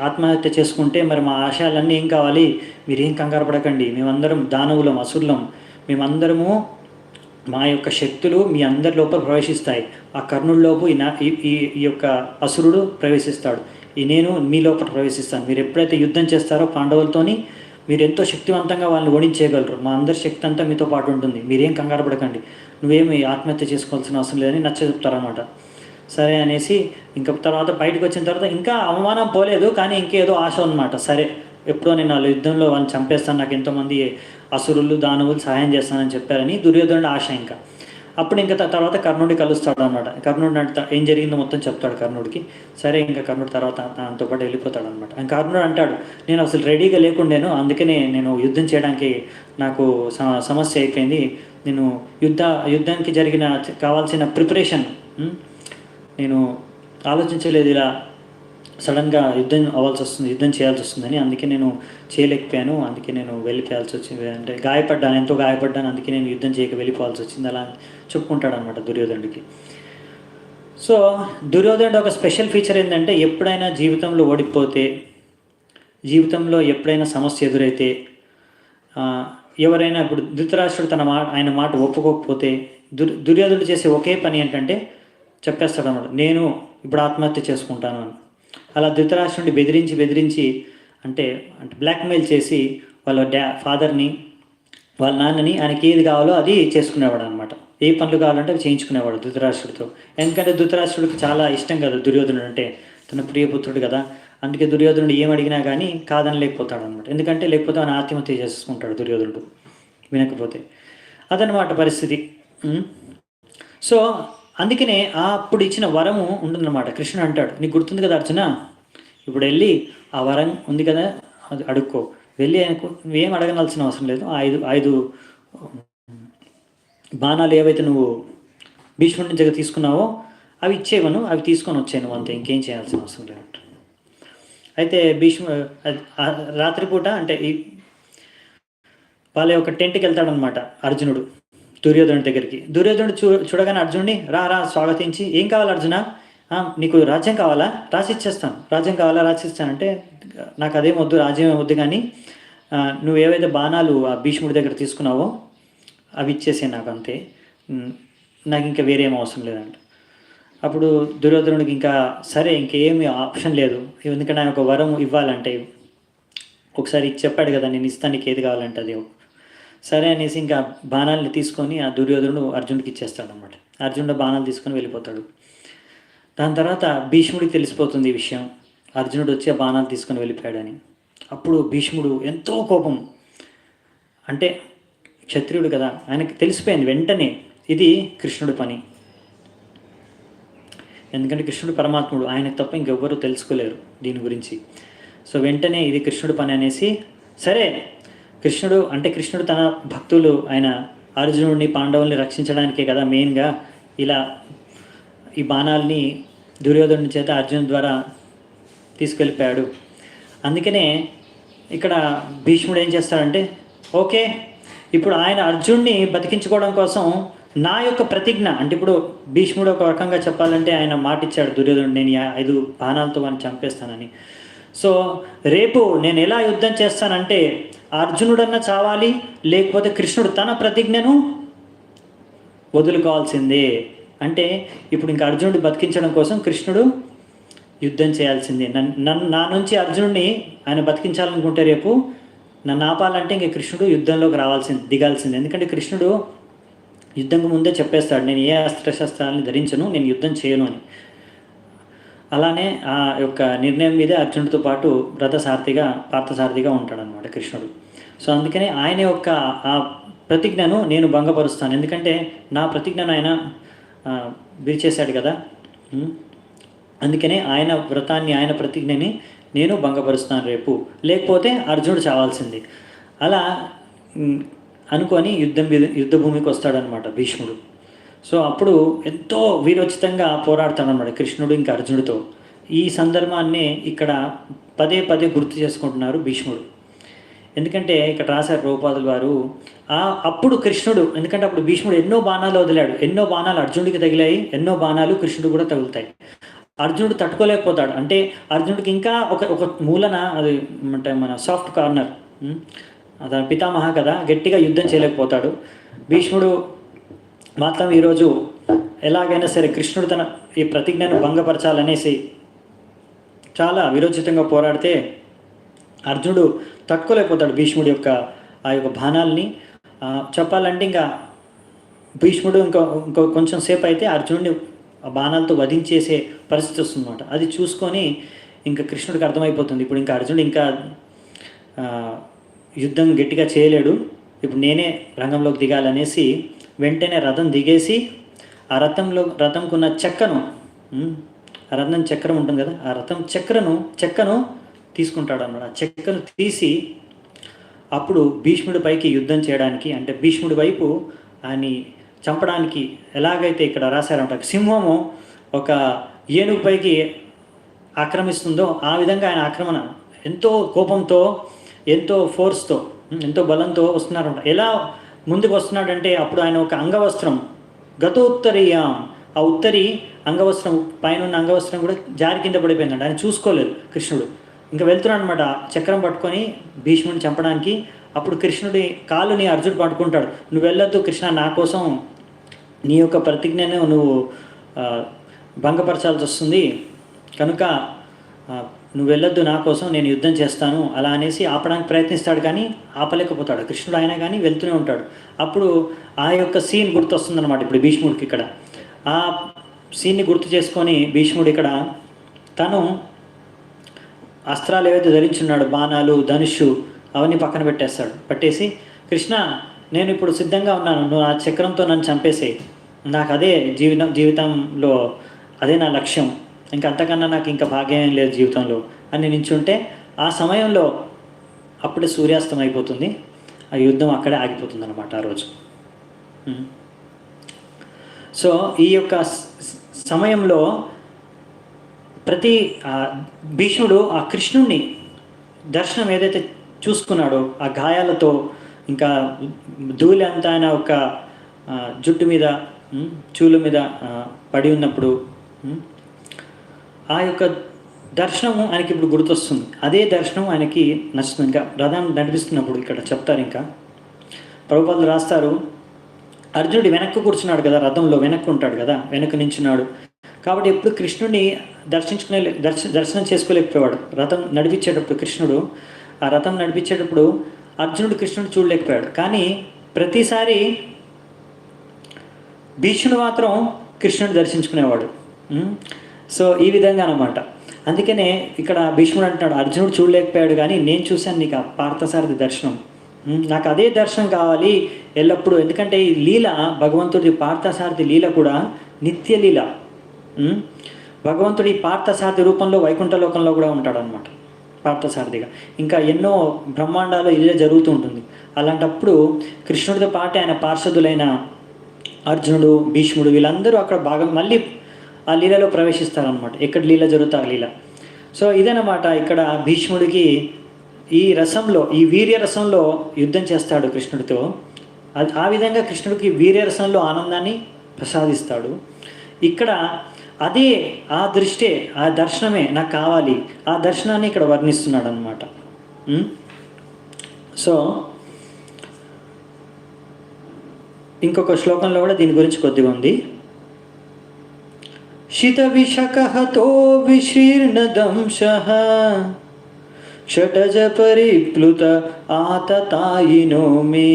ఆత్మహత్య చేసుకుంటే మరి మా ఆశయాలన్నీ ఏం కావాలి, మీరేం కంగారు పడకండి, మేమందరం దానవులం అసురులం, మేమందరము మా యొక్క శక్తులు మీ అందరి లోపల ప్రవేశిస్తాయి, ఆ కర్ణుడిలోపు ఈ యొక్క అసురుడు ప్రవేశిస్తాడు, నేను మీ లోపల ప్రవేశిస్తాను, మీరు ఎప్పుడైతే యుద్ధం చేస్తారో పాండవులతోని మీరు ఎంతో శక్తివంతంగా వాళ్ళని ఓడించేయగలరు, మా అందరి శక్తి అంతా మీతో పాటు ఉంటుంది, మీరేం కంగారు పడకండి, నువ్వేమి ఆత్మహత్య చేసుకోవాల్సిన అవసరం లేదని నచ్చ చెప్తారన్నమాట. సరే అనేసి ఇంకా తర్వాత బయటకు వచ్చిన తర్వాత ఇంకా అవమానం పోలేదు, కానీ ఇంకేదో ఆశ అనమాట. సరే ఎప్పుడో నేను వాళ్ళ యుద్ధంలో వాళ్ళని చంపేస్తాను, నాకు ఎంతోమంది అసురులు దానవులు సహాయం చేస్తానని చెప్పారని దుర్యోధనుడు ఆశ. ఇంకా అప్పుడు ఇంకా తర్వాత కర్ణుడిని కలుస్తాడు అనమాట. కర్ణుడిని ఏం జరిగిందో మొత్తం చెప్తాడు కర్ణుడికి. సరే ఇంకా కర్ణుడు తర్వాత దాంతో పాటు వెళ్ళిపోతాడు అనమాట. కర్ణుడు అంటాడు, నేను అసలు రెడీగా లేకుండాను, అందుకనే నేను యుద్ధం చేయడానికి నాకు సమస్య అయిపోయింది, నేను యుద్ధానికి కావాల్సిన ప్రిపరేషన్ నేను ఆలోచించలేదు, ఇలా సడన్గా యుద్ధం చేయాల్సి వస్తుందని, అందుకే నేను చేయలేకపోయాను, అందుకే నేను వెళ్ళిపోయాల్సి వచ్చింది, అంటే ఎంతో గాయపడ్డాను, అందుకే నేను యుద్ధం చేయక వెళ్ళిపోవాల్సి వచ్చింది అలా చెప్పుకుంటాడు అనమాట దుర్యోధనుడికి. సో దుర్యోధనుడు ఒక స్పెషల్ ఫీచర్ ఏంటంటే, ఎప్పుడైనా జీవితంలో ఓడిపోతే, జీవితంలో ఎప్పుడైనా సమస్య ఎదురైతే, ఎవరైనా ఇప్పుడు ధృతరాష్ట్రుడు ఆయన మాట ఒప్పుకోకపోతే దుర్యోధనుడు చేసే ఒకే పని ఏంటంటే చెప్పేస్తాడు అన్నమాట, నేను ఇప్పుడు ఆత్మహత్య చేసుకుంటాను అని. అలా ధృతరాష్ట్రుడిని బెదిరించి అంటే బ్లాక్మెయిల్ చేసి వాళ్ళ ఫాదర్ని వాళ్ళ నాన్నని ఆయనకి ఏది కావాలో అది చేసుకునేవాడు అనమాట. ఏ పనులు కావాలంటే అవి చేయించుకునేవాడు ధృతరాష్ట్రుడితో. ఎందుకంటే ధృతరాష్ట్రుడికి చాలా ఇష్టం కదా దుర్యోధనుడు అంటే, తన ప్రియపుత్రుడు కదా, అందుకే దుర్యోధనుడు ఏం అడిగినా కానీ కాదని లేకపోతాడు అనమాట. ఎందుకంటే లేకపోతే ఆయన ఆత్మహత్య చేసుకుంటాడు దుర్యోధనుడు వినకపోతే. అదనమాట పరిస్థితి. సో అందుకనే అప్పుడు ఇచ్చిన వరము ఉంటుందన్నమాట. కృష్ణుడు అంటాడు, నీకు గుర్తుంది కదా అర్జున, ఇప్పుడు వెళ్ళి ఆ వరం ఉంది కదా అది అడుక్కో, వెళ్ళి ఆయనకు నువ్వేం అడగనాల్సిన అవసరం లేదు, ఐదు బాణాలు ఏవైతే నువ్వు భీష్ముడి నుంచి తీసుకున్నావో అవి ఇచ్చేవను, అవి తీసుకొని వచ్చాను అంతే, ఇంకేం చేయాల్సిన అవసరం లేదు. అయితే రాత్రిపూట అంటే వాళ్ళ యొక్క టెంట్కి వెళ్తాడనమాట అర్జునుడు దుర్యోధనుడి దగ్గరికి. దుర్యోధనుడు చూడగానే అర్జునుడిని రా స్వాగతించి, ఏం కావాలి అర్జున, నీకు రాజ్యం కావాలా, రాసిచ్చేస్తాను, రాజ్యం కావాలా రాసిస్తానంటే, నాకు అదేం వద్దు, రాజ్యం వద్దు, కానీ నువ్వు ఏవైతే బాణాలు ఆ భీష్ముడి దగ్గర తీసుకున్నావో అవి ఇచ్చేసే నాకు అంతే, నాకు ఇంకా వేరే ఏం అవసరం లేదంట. అప్పుడు దుర్యోధనుడికి ఇంకా సరే ఇంకేమీ ఆప్షన్ లేదు, ఎందుకంటే ఆయన ఒక వరం ఇవ్వాలంటే ఒకసారి చెప్పాడు కదా, నేను ఇస్తాను నీకు ఏది కావాలంటే అది. సరే అనేసి ఇంకా బాణాలని తీసుకొని ఆ దుర్యోధనుడు అర్జునుడికి ఇచ్చేస్తాడు అనమాట. అర్జునుడు బాణాలు తీసుకొని వెళ్ళిపోతాడు. దాని తర్వాత భీష్ముడికి తెలిసిపోతుంది ఈ విషయం, అర్జునుడు వచ్చి ఆ బాణాలు తీసుకొని వెళ్ళిపోయాడని. అప్పుడు భీష్ముడు ఎంతో కోపం, అంటే క్షత్రియుడు కదా, ఆయనకి తెలిసిపోయింది వెంటనే ఇది కృష్ణుడి పని. ఎందుకంటే కృష్ణుడు పరమాత్ముడు, ఆయనకు తప్ప ఇంకెవ్వరూ తెలుసుకోలేరు దీని గురించి. సో వెంటనే ఇది కృష్ణుడి పని అనేసి, సరే కృష్ణుడు తన భక్తులు ఆయన అర్జునుడిని పాండవుల్ని రక్షించడానికే కదా మెయిన్గా ఇలా ఈ బాణాలని దుర్యోధనుడి చేత అర్జునుడి ద్వారా తీసుకెళ్ళిపోయాడు. అందుకనే ఇక్కడ భీష్ముడు ఏం చేస్తాడంటే, ఓకే ఇప్పుడు ఆయన అర్జునుడిని బతికించుకోవడం కోసం నా యొక్క ప్రతిజ్ఞ, అంటే ఇప్పుడు భీష్ముడు ఒక రకంగా చెప్పాలంటే ఆయన మాట ఇచ్చాడు దుర్యోధనుడు, నేను 5 బాణాలతో వాడిని చంపేస్తానని. సో రేపు నేను ఎలా యుద్ధం చేస్తానంటే అర్జునుడన్నా చావాలి, లేకపోతే కృష్ణుడు తన ప్రతిజ్ఞను వదులుకోవాల్సిందే. అంటే ఇప్పుడు ఇంకా అర్జునుడు బతికించడం కోసం కృష్ణుడు యుద్ధం చేయాల్సిందే. నా నుంచి అర్జునుడిని ఆయన బతికించాలనుకుంటే రేపు నన్ను ఆపాలంటే ఇంక కృష్ణుడు యుద్ధంలోకి దిగాల్సిందే. ఎందుకంటే కృష్ణుడు యుద్ధంకు ముందే చెప్పేస్తాడు, నేను ఏ అస్త్రశస్త్రాలని ధరించను, నేను యుద్ధం చేయను అని. అలానే ఆ యొక్క నిర్ణయం మీదే అర్జునుడితో పాటు పార్థసారథిగా ఉంటాడనమాట కృష్ణుడు. సో అందుకనే ఆయన యొక్క ఆ ప్రతిజ్ఞను నేను భంగపరుస్తాను, ఎందుకంటే నా ప్రతిజ్ఞను ఆయన విరిచేశాడు కదా. అందుకనే ఆయన వ్రతాన్ని, ఆయన ప్రతిజ్ఞని నేను భంగపరుస్తాను రేపు, లేకపోతే అర్జునుడు చావాల్సింది. అలా అనుకొని యుద్ధ భూమికి వస్తాడనమాట భీష్ముడు. సో అప్పుడు ఎంతో వీరోచితంగా పోరాడతాడనమాట కృష్ణుడు ఇంకా అర్జునుడితో. ఈ సందర్భాన్ని ఇక్కడ పదే పదే గుర్తు చేసుకుంటున్నారు భీష్ముడు. ఎందుకంటే ఇక్కడ రాశారు ప్రభుపాదుల వారు, అప్పుడు కృష్ణుడు, ఎందుకంటే అప్పుడు భీష్ముడు ఎన్నో బాణాలు వదిలాడు, ఎన్నో బాణాలు అర్జునుడికి తగిలాయి, ఎన్నో బాణాలు కృష్ణుడు కూడా తగులుతాయి. అర్జునుడు తట్టుకోలేకపోతాడు, అంటే అర్జునుడికి ఇంకా ఒక మూలన అది అంటే మన సాఫ్ట్ కార్నర్, అతను పితామహ కదా, గట్టిగా యుద్ధం చేయలేకపోతాడు. భీష్ముడు మాత్రం ఈరోజు ఎలాగైనా సరే కృష్ణుడు తన ఈ ప్రతిజ్ఞను భంగపరచాలనేసి చాలా విరోచితంగా పోరాడితే అర్జునుడు తట్టుకోలేకపోతాడు భీష్ముడి యొక్క ఆ యొక్క బాణాలని. చెప్పాలంటే ఇంకా భీష్ముడు ఇంకో కొంచెం సేపు అయితే అర్జునుడిని ఆ బాణాలతో వధించేసే పరిస్థితి వస్తుందన్నమాట. అది చూసుకొని ఇంకా కృష్ణుడికి అర్థమైపోతుంది, ఇప్పుడు ఇంకా అర్జునుడు ఇంకా యుద్ధం గట్టిగా చేయలేడు, ఇప్పుడు నేనే రంగంలోకి దిగాలనేసి వెంటనే రథం దిగేసి ఆ రథంకున్న చెక్కను, ఆ రథం చక్రం ఉంటుంది కదా, ఆ రథం చెక్కను తీసుకుంటాడు అన్నమాట. ఆ చెక్కను తీసి అప్పుడు భీష్ముడి పైకి యుద్ధం చేయడానికి, అంటే భీష్ముడి వైపు ఆయన చంపడానికి, ఎలాగైతే ఇక్కడ రాశారంట సింహము ఒక ఏనుగు పైకి ఆక్రమిస్తుందో ఆ విధంగా ఆయన ఆక్రమణ ఎంతో కోపంతో, ఎంతో ఫోర్స్తో, ఎంతో బలంతో వస్తున్నారంట. ఎలా ముందుకు వస్తున్నాడంటే అప్పుడు ఆయన ఒక అంగవస్త్రం గతోత్తరీయం, ఆ ఉత్తరి అంగవస్త్రం పైన ఉన్న అంగవస్త్రం కూడా జారి కింద పడిపోయిందంట. ఆయన చూసుకోలేదు కృష్ణుడు, ఇంకా వెళ్తున్నాడు అనమాట చక్రం పట్టుకొని భీష్ముడిని చంపడానికి. అప్పుడు కృష్ణుడి కాలుని అర్జునుడు పట్టుకుంటాడు, నువ్వు వెళ్ళొద్దు కృష్ణ, నా కోసం నీ యొక్క ప్రతిజ్ఞను నువ్వు భంగపరచాల్సి వస్తుంది, కనుక నువ్వు వెళ్ళొద్దు, నా కోసం నేను యుద్ధం చేస్తాను అలా అనేసి ఆపడానికి ప్రయత్నిస్తాడు, కానీ ఆపలేకపోతాడు కృష్ణుడు. ఆయన కానీ వెళ్తూనే ఉంటాడు. అప్పుడు ఆ యొక్క సీన్ గుర్తొస్తుందన్నమాట ఇప్పుడు భీష్ముడికి. ఇక్కడ ఆ సీన్ని గుర్తు చేసుకొని భీష్ముడు ఇక్కడ తను అస్త్రాలు ఏవైతే ధరించున్నాడు, బాణాలు, ధనుషు, అవన్నీ పక్కన పట్టేసి కృష్ణ, నేను ఇప్పుడు సిద్ధంగా ఉన్నాను, నువ్వు ఆ చక్రంతో నన్ను చంపేసేయి, నాకు అదే జీవితంలో అదే నా లక్ష్యం, ఇంకా అంతకన్నా నాకు ఇంకా భాగ్యం లేదు జీవితంలో అని నించుంటే ఆ సమయంలో అప్పుడే సూర్యాస్తం అయిపోతుంది, ఆ యుద్ధం అక్కడే ఆగిపోతుంది అన్నమాట ఆ రోజు. సో ఈ యొక్క సమయంలో భీష్ముడు ఆ కృష్ణుడిని దర్శనం ఏదైతే చూసుకున్నాడో ఆ గాయాలతో, ఇంకా ధూళి అంతా ఆయన ఒక జుట్టు మీద, చూలు మీద పడి ఉన్నప్పుడు ఆ యొక్క దర్శనము ఆయనకి ఇప్పుడు గుర్తొస్తుంది. అదే దర్శనం ఆయనకి నచ్చుతుంది. ఇంకా రథం నడిపిస్తున్నప్పుడు ఇక్కడ చెప్తారు, ఇంకా ప్రభుపాదులు రాస్తారు, అర్జునుడు వెనక్కు కూర్చున్నాడు కదా, రథంలో వెనక్కు ఉంటాడు కదా, వెనక్కు నించున్నాడు కాబట్టి ఎప్పుడు కృష్ణుడిని దర్శనం చేసుకోలేకపోయాడు. రథం నడిపించేటప్పుడు ఆ రథం నడిపించేటప్పుడు అర్జునుడు కృష్ణుడు చూడలేకపోయాడు. కానీ ప్రతిసారి భీష్ముడు మాత్రం కృష్ణుడు దర్శించుకునేవాడు. సో ఈ విధంగా అనమాట. అందుకనే ఇక్కడ భీష్ముడు అంటున్నాడు, అర్జునుడు చూడలేకపోయాడు కానీ నేను చూశాను నీకు ఆ పార్థసారథి దర్శనం. నాకు అదే దర్శనం కావాలి ఎల్లప్పుడూ. ఎందుకంటే ఈ లీల భగవంతుడి పార్థసారథి లీల కూడా నిత్య లీల. భగవంతుడి పార్థసారథి రూపంలో వైకుంఠ లోకంలో కూడా ఉంటాడనమాట పార్థసారథిగా. ఇంకా ఎన్నో బ్రహ్మాండాలు ఇదే జరుగుతూ ఉంటుంది. అలాంటప్పుడు కృష్ణుడితో పాటు ఆయన పార్షదులైన అర్జునుడు, భీష్ముడు వీళ్ళందరూ అక్కడ భాగం మళ్ళీ ఆ లీలలో ప్రవేశిస్తారనమాట. ఎక్కడ లీల జరుగుతా ఆ లీల. సో ఇదనమాట ఇక్కడ భీష్ముడికి ఈ రసంలో, ఈ వీర్య రసంలో యుద్ధం చేస్తాడు కృష్ణుడితో. ఆ విధంగా కృష్ణుడికి వీర్య రసంలో ఆనందాన్ని ప్రసాదిస్తాడు. ఇక్కడ అదే ఆ దృష్టే, ఆ దర్శనమే నాకు కావాలి, ఆ దర్శనాన్ని ఇక్కడ వర్ణిస్తున్నాడు అనమాట. సో ఇంకొక శ్లోకంలో కూడా దీని గురించి కొద్దిగా ఉంది. శిత విషకహతో విశీర్ణదంశః షటజ పరిప్లుత ఆతతాయినో మే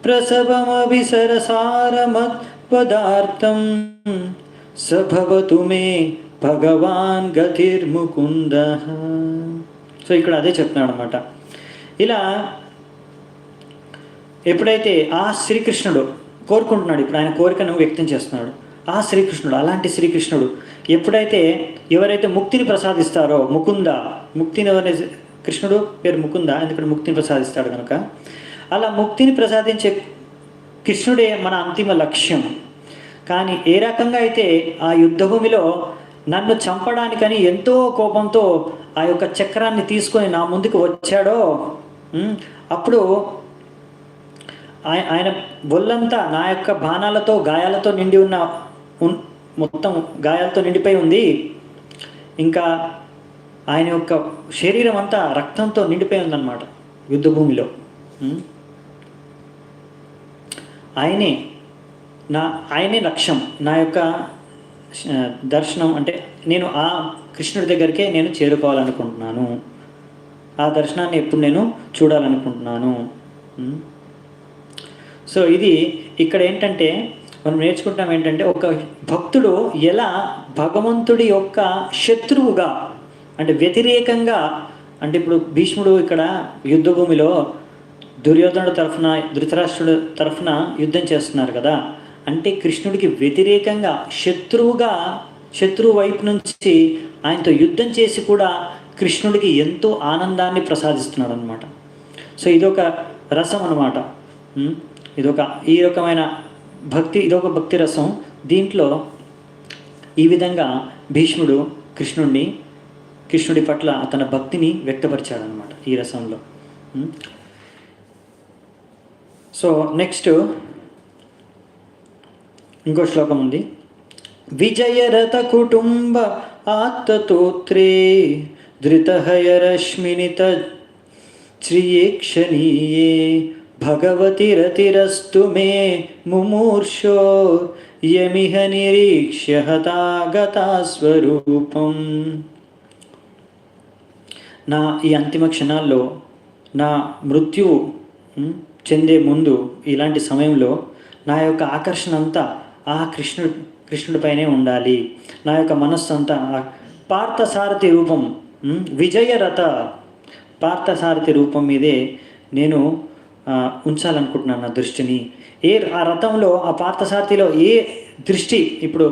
ప్రసవమభిసరసారమత్పదార్థం సభవతు మే భగవాన్ గతిర్ముకుంద. సో ఇక్కడ అదే చెప్తున్నాడు అనమాట. ఇలా ఎప్పుడైతే ఆ శ్రీకృష్ణుడు కోరుకుంటున్నాడు, ఇప్పుడు ఆయన కోరికను వ్యక్తం చేస్తున్నాడు. ఆ శ్రీకృష్ణుడు, అలాంటి శ్రీకృష్ణుడు ఎప్పుడైతే ఎవరైతే ముక్తిని ప్రసాదిస్తారో, ముకుంద, ముక్తిని కృష్ణుడు పేరు ముకుంద ఎందుకంటే ముక్తిని ప్రసాదిస్తాడు కనుక, అలా ముక్తిని ప్రసాదించే కృష్ణుడే మన అంతిమ లక్ష్యం. కానీ ఏ రకంగా అయితే ఆ యుద్ధభూమిలో నన్ను చంపడానికని ఎంతో కోపంతో ఆ యొక్క చక్రాన్ని తీసుకొని నా ముందుకు వచ్చాడో, అప్పుడు ఆయన ఒళ్ళంతా నా యొక్క బాణాలతో, గాయాలతో నిండి ఉన్న, మొత్తం గాయాలతో నిండిపోయి ఉంది. ఇంకా ఆయన యొక్క శరీరం అంతా రక్తంతో నిండిపోయి ఉందన్నమాట యుద్ధభూమిలో. ఆయనే లక్ష్యం. నా యొక్క దర్శనం అంటే నేను ఆ కృష్ణుడి దగ్గరికే నేను చేరుకోవాలనుకుంటున్నాను. ఆ దర్శనాన్ని ఎప్పుడు నేను చూడాలనుకుంటున్నాను. సో ఇది ఇక్కడ ఏంటంటే మనం నేర్చుకుంటాం ఏంటంటే, ఒక భక్తుడు ఎలా భగవంతుడి యొక్క శత్రువుగా, అంటే వ్యతిరేకంగా, అంటే ఇప్పుడు భీష్ముడు ఇక్కడ యుద్ధభూమిలో దుర్యోధనుడు తరఫున, ధృతరాష్ట్రుడు తరఫున యుద్ధం చేస్తున్నారు కదా. అంటే కృష్ణుడికి వ్యతిరేకంగా శత్రువు వైపు నుంచి ఆయనతో యుద్ధం చేసి కూడా కృష్ణుడికి ఎంతో ఆనందాన్ని ప్రసాదిస్తున్నాడు అనమాట. సో ఇదొక రసం అనమాట. ఈ రకమైన భక్తి, ఇదొక భక్తి రసం. దీంట్లో ఈ విధంగా భీష్ముడు కృష్ణుడి పట్ల తన భక్తిని వ్యక్తపరిచాడనమాట ఈ రసంలో. సో నెక్స్ట్ ఇంకో శ్లోకం ఉంది. విజయరథ కుటుంబ ఆత్తతోత్రే ధృతహయరశ్మినిత శ్రీయేక్షణీయే భగవతి రతిరస్తు మే ముమూర్షో యమిహ నిరీక్ష్య హతాగతా స్వరూపం. నా ఈ అంతిమ క్షణాల్లో, నా మృత్యువు చెందే ముందు, ఇలాంటి సమయంలో నా యొక్క ఆకర్షణ అంతా ఆ కృష్ణుడిపైనే ఉండాలి. నా యొక్క మనస్సు అంతా పార్థసారథి రూపం, విజయరథ పార్థసారథి రూపం మీదే నేను ఉంచాలనుకుంటున్నాను నా దృష్టిని. ఆ రథంలో, ఆ పార్థసారథిలో ఏ దృష్టి, ఇప్పుడు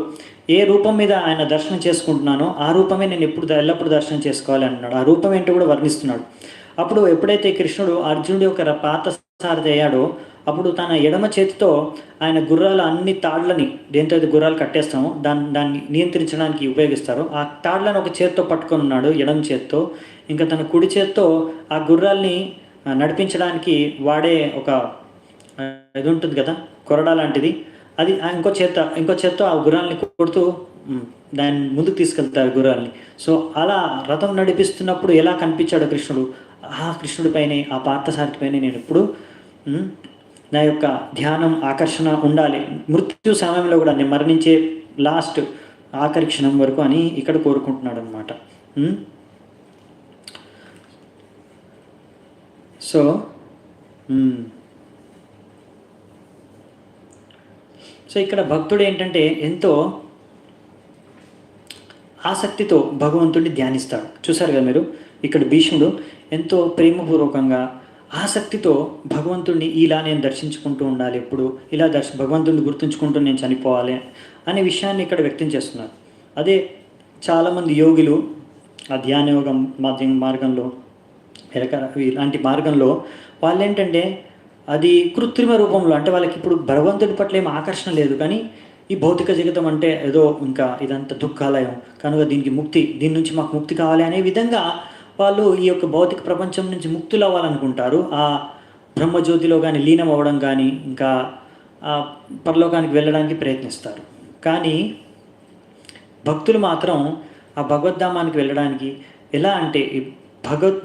ఏ రూపం మీద ఆయన దర్శనం చేసుకుంటున్నానో ఆ రూపమే నేను ఎల్లప్పుడూ దర్శనం చేసుకోవాలి అంటున్నాడు. ఆ రూపం ఏంటో కూడా వర్ణిస్తున్నాడు. అప్పుడు ఎప్పుడైతే కృష్ణుడు అర్జునుడి యొక్క పార్థసారథి అయ్యాడో, అప్పుడు తన ఎడమ చేతితో ఆయన గుర్రాల అన్ని తాళ్లని, దేంతో అయితే గుర్రాలు కట్టేస్తామో దాన్ని నియంత్రించడానికి ఉపయోగిస్తారు, ఆ తాళ్లను ఒక చేత్తో పట్టుకొని ఉన్నాడు ఎడమ చేత్తో. ఇంకా తన కుడి చేత్తో ఆ గుర్రాల్ని నడిపించడానికి వాడే ఒక ఇది ఉంటుంది కదా, కొరడా లాంటిది, అది ఇంకో చేత్తో ఆ గుర్రాల్ని కొడుతూ దాన్ని ముందుకు తీసుకెళ్తారు గుర్రాల్ని. సో అలా రథం నడిపిస్తున్నప్పుడు ఎలా కనిపించాడు కృష్ణుడు, ఆ కృష్ణుడి పైనే, ఆ పార్థసారథి పైనే నేను ఎప్పుడు నా యొక్క ధ్యానం, ఆకర్షణ ఉండాలి మృత్యు సమయంలో కూడా, నేను మరణించే లాస్ట్ ఆఖరి క్షణం వరకు అని ఇక్కడ కోరుకుంటున్నాడు అనమాట. సో ఇక్కడ భక్తుడు ఏంటంటే ఎంతో ఆసక్తితో భగవంతుడిని ధ్యానిస్తాడు. చూసారు కదా మీరు, ఇక్కడ భీష్ముడు ఎంతో ప్రేమపూర్వకంగా ఆసక్తితో భగవంతుడిని ఇలా నేను దర్శించుకుంటూ ఉండాలి, ఎప్పుడు ఇలా భగవంతుడిని గుర్తుంచుకుంటూ నేను చనిపోవాలి అనే విషయాన్ని ఇక్కడ వ్యక్తం చేస్తున్నారు. అదే చాలామంది యోగులు ఆ ధ్యాన యోగం మార్గంలో ఇలాంటి మార్గంలో వాళ్ళు ఏంటంటే అది కృత్రిమ రూపంలో, అంటే వాళ్ళకి ఇప్పుడు భగవంతుడి పట్ల ఏం ఆకర్షణ లేదు, కానీ ఈ భౌతిక జగతం అంటే ఏదో ఇంకా ఇదంతా దుఃఖాలయం కనుక దీనికి ముక్తి, దీని నుంచి మాకు ముక్తి కావాలి అనే విధంగా వాళ్ళు ఈ యొక్క భౌతిక ప్రపంచం నుంచి ముక్తులు అవ్వాలనుకుంటారు. ఆ బ్రహ్మజ్యోతిలో కానీ లీనం అవ్వడం కానీ ఇంకా ఆ పరలోకానికి వెళ్ళడానికి ప్రయత్నిస్తారు. కానీ భక్తులు మాత్రం ఆ భగవద్ధామానికి వెళ్ళడానికి ఎలా అంటే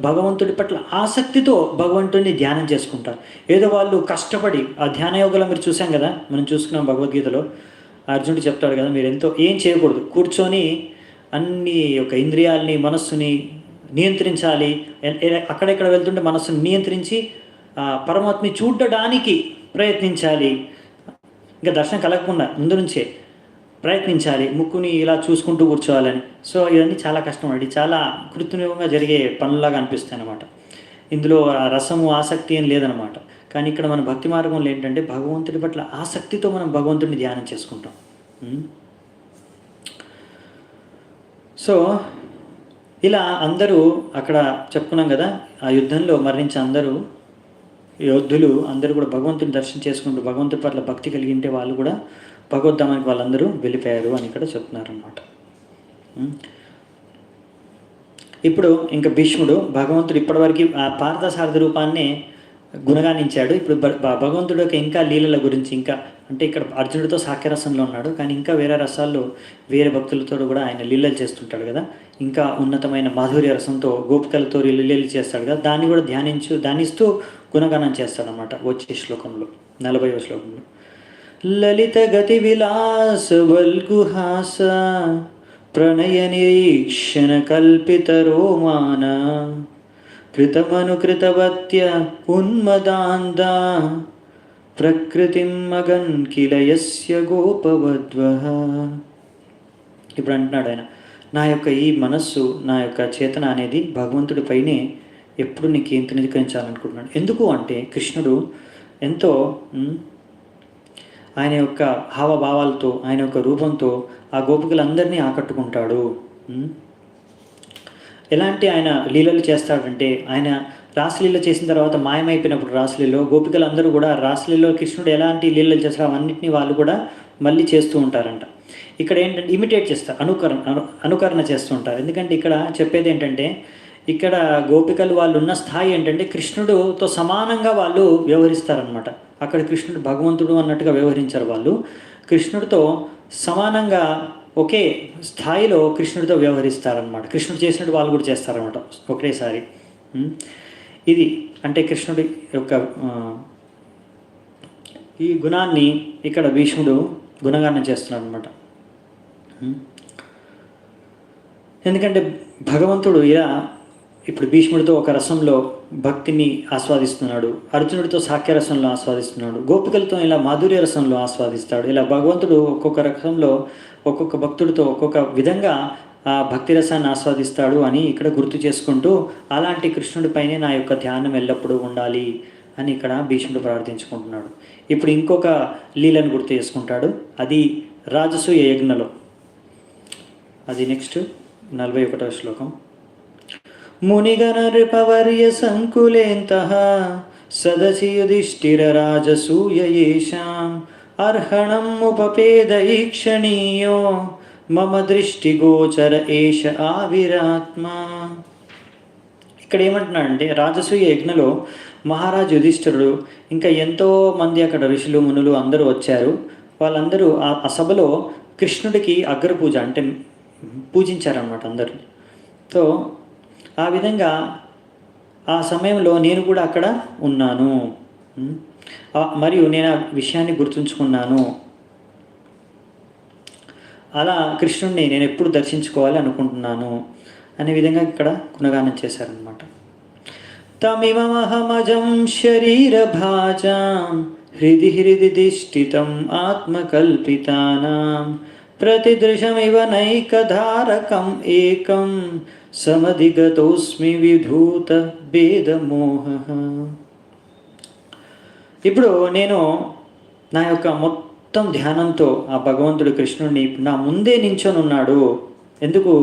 భగవంతుడి పట్ల ఆసక్తితో భగవంతుడిని ధ్యానం చేసుకుంటారు. ఏదో వాళ్ళు కష్టపడి ఆ ధ్యాన యోగంలో మీరు చూసాం కదా, మనం చూసుకున్నాం భగవద్గీతలో అర్జునుడు చెప్తాడు కదా, మీరు ఎంతో ఏం చేయకూడదు, కూర్చొని అన్ని యొక్క ఇంద్రియాలని మనస్సుని నియంత్రించాలి, అక్కడెక్కడ వెళ్తుంటే మనస్సుని నియంత్రించి పరమాత్మని చూడడానికి ప్రయత్నించాలి, ఇంకా దర్శనం కలగకుండా ముందు నుంచే ప్రయత్నించాలి, ముక్కుని ఇలా చూసుకుంటూ కూర్చోవాలని. సో ఇవన్నీ చాలా కష్టం అండి, చాలా కృత్రిమంగా జరిగే పనులాగా అనిపిస్తాయి అన్నమాట. ఇందులో రసము ఆసక్తి ఏం లేదనమాట. కానీ ఇక్కడ మన భక్తి మార్గంలో ఏంటంటే భగవంతుడి పట్ల ఆసక్తితో మనం భగవంతుడిని ధ్యానం చేసుకుంటాం. సో ఇలా అందరూ అక్కడ చెప్పుకున్నాం కదా, ఆ యుద్ధంలో మరణించే అందరూ యోధులు అందరూ కూడా భగవంతుని దర్శనం చేసుకుంటూ భగవంతుడి పట్ల భక్తి కలిగింటే వాళ్ళు కూడా భగవద్ధామానికి వాళ్ళందరూ వెళ్ళిపోయారు అని ఇక్కడ చెప్తున్నారన్నమాట. ఇప్పుడు ఇంకా భీష్ముడు భగవంతుడు ఇప్పటివరకు ఆ పార్థసారథి రూపాన్ని గుణగానించాడు. ఇప్పుడు భగవంతుడు యొక్క ఇంకా లీలల గురించి, ఇంకా అంటే ఇక్కడ అర్జునుడితో సాఖ్యరసంలో ఉన్నాడు, కానీ ఇంకా వేరే రసాల్లో వేరే భక్తులతో కూడా ఆయన లీలలు చేస్తుంటాడు కదా, ఇంకా ఉన్నతమైన మాధుర్య రసంతో గోపికలతో లీలలు చేస్తాడు కదా, దాన్ని కూడా ధ్యానిస్తూ గుణగానం చేస్తాడనమాట. వచ్చే శ్లోకంలో 40వ శ్లోకంలో లలిత గతి విలాస వల్గుహాస ప్రణయ నిరీక్షణ కల్పిత రోమాన కృతమనుకృతవత్య ఉన్మదాంద ప్రకృతిం మగన్ కిలయస్య గోపవద్వః. ఇప్పుడు అంటున్నాడు ఆయన, నా యొక్క ఈ మనస్సు, నా యొక్క చేతన అనేది భగవంతుడి పైనే ఎప్పుడు నీకు కేంద్రీకరించాలనుకుంటున్నాడు. ఎందుకు అంటే కృష్ణుడు ఎంతో ఆయన యొక్క హావభావాలతో, ఆయన యొక్క రూపంతో ఆ గోపికలందరినీ ఆకట్టుకుంటాడు. ఎలాంటి ఆయన లీలలు చేస్తాడంటే, ఆయన రాసలీల చేసిన తర్వాత మాయమైపోయినప్పుడు రాసలీలో గోపికలందరూ కూడా రాసలీలో కృష్ణుడు ఎలాంటి లీలలు చేస్తారో అవన్నింటినీ వాళ్ళు కూడా మళ్ళీ చేస్తూ ఉంటారంట. ఇక్కడ ఏంటంటే ఇమిటేట్ చేస్తారు, అనుకరణ చేస్తూ ఉంటారు. ఎందుకంటే ఇక్కడ చెప్పేది ఏంటంటే, ఇక్కడ గోపికలు వాళ్ళు ఉన్న స్థాయి ఏంటంటే కృష్ణుడితో సమానంగా వాళ్ళు వ్యవహరిస్తారనమాట. అక్కడ కృష్ణుడు భగవంతుడు అన్నట్టుగా వ్యవహరించారు వాళ్ళు. కృష్ణుడితో సమానంగా ఒకే స్థాయిలో కృష్ణుడితో వ్యవహరిస్తారనమాట. కృష్ణుడు చేసినట్టు వాళ్ళు కూడా చేస్తారనమాట ఒకేసారి. ఇది అంటే కృష్ణుడి యొక్క ఈ గుణాన్ని ఇక్కడ భీష్ముడు గుణగానం చేస్తున్నాడు అనమాట. ఎందుకంటే భగవంతుడు ఇలా ఇప్పుడు భీష్ముడితో ఒక రసంలో భక్తిని ఆస్వాదిస్తున్నాడు, అర్జునుడితో సాఖ్యరసంలో ఆస్వాదిస్తున్నాడు, గోపికలతో ఇలా మాధుర్య రసంలో ఆస్వాదిస్తాడు. ఇలా భగవంతుడు ఒక్కొక్క రకంలో ఒక్కొక్క భక్తుడితో ఒక్కొక్క విధంగా ఆ భక్తి రసాన్ని ఆస్వాదిస్తాడు అని ఇక్కడ గుర్తు చేసుకుంటూ, అలాంటి కృష్ణుడిపైనే నా యొక్క ధ్యానం ఎల్లప్పుడూ ఉండాలి అని ఇక్కడ భీష్ముడు ప్రార్థించుకుంటున్నాడు. ఇప్పుడు ఇంకొక లీలను గుర్తు చేసుకుంటాడు, అది రాజసూయ యజ్ఞలో. అది నెక్స్ట్ 41వ శ్లోకం. మునిగణ నృపవర్య సంకులేంతః సదసి యుధిష్ఠిర రాజసూయ యేషాం అర్హణం ఉపపేద ఈక్షణీయో మమ దృష్టిగోచర ఏష ఆవిరాత్మ. ఇక్కడ ఏమంటున్నాడంటే, రాజసూయ యజ్ఞలో మహారాజు యుధిష్ఠిరుడు ఇంకా ఎంతోమంది అక్కడ ఋషులు మునులు అందరూ వచ్చారు. వాళ్ళందరూ ఆ సభలో కృష్ణుడికి అగ్రపూజ అంటే పూజించారన్నమాట అందరూ. సో ఆ విధంగా ఆ సమయంలో నేను కూడా అక్కడ ఉన్నాను, మరియు నేను ఆ విషయాన్ని గుర్తుంచుకున్నాను. అలా కృష్ణుడిని నేను ఎప్పుడు దర్శించుకోవాలి అనుకుంటున్నాను అనే విధంగా ఇక్కడ గుణగానం చేశారనమాట. తమిమహమజం శరీరభాజాం హృది హృది దిష్టితం ఆత్మకల్పితానాం ప్రతిదృశమివ నైకధారకం ఏకం సమధిగతోస్మి విధూత భేదమోహ. ఇప్పుడు నేను నా యొక్క మొత్తం ధ్యానంతో ఆ భగవంతుడు కృష్ణుడిని నా ముందే నించొని ఉన్నాడు. ఎందుకు?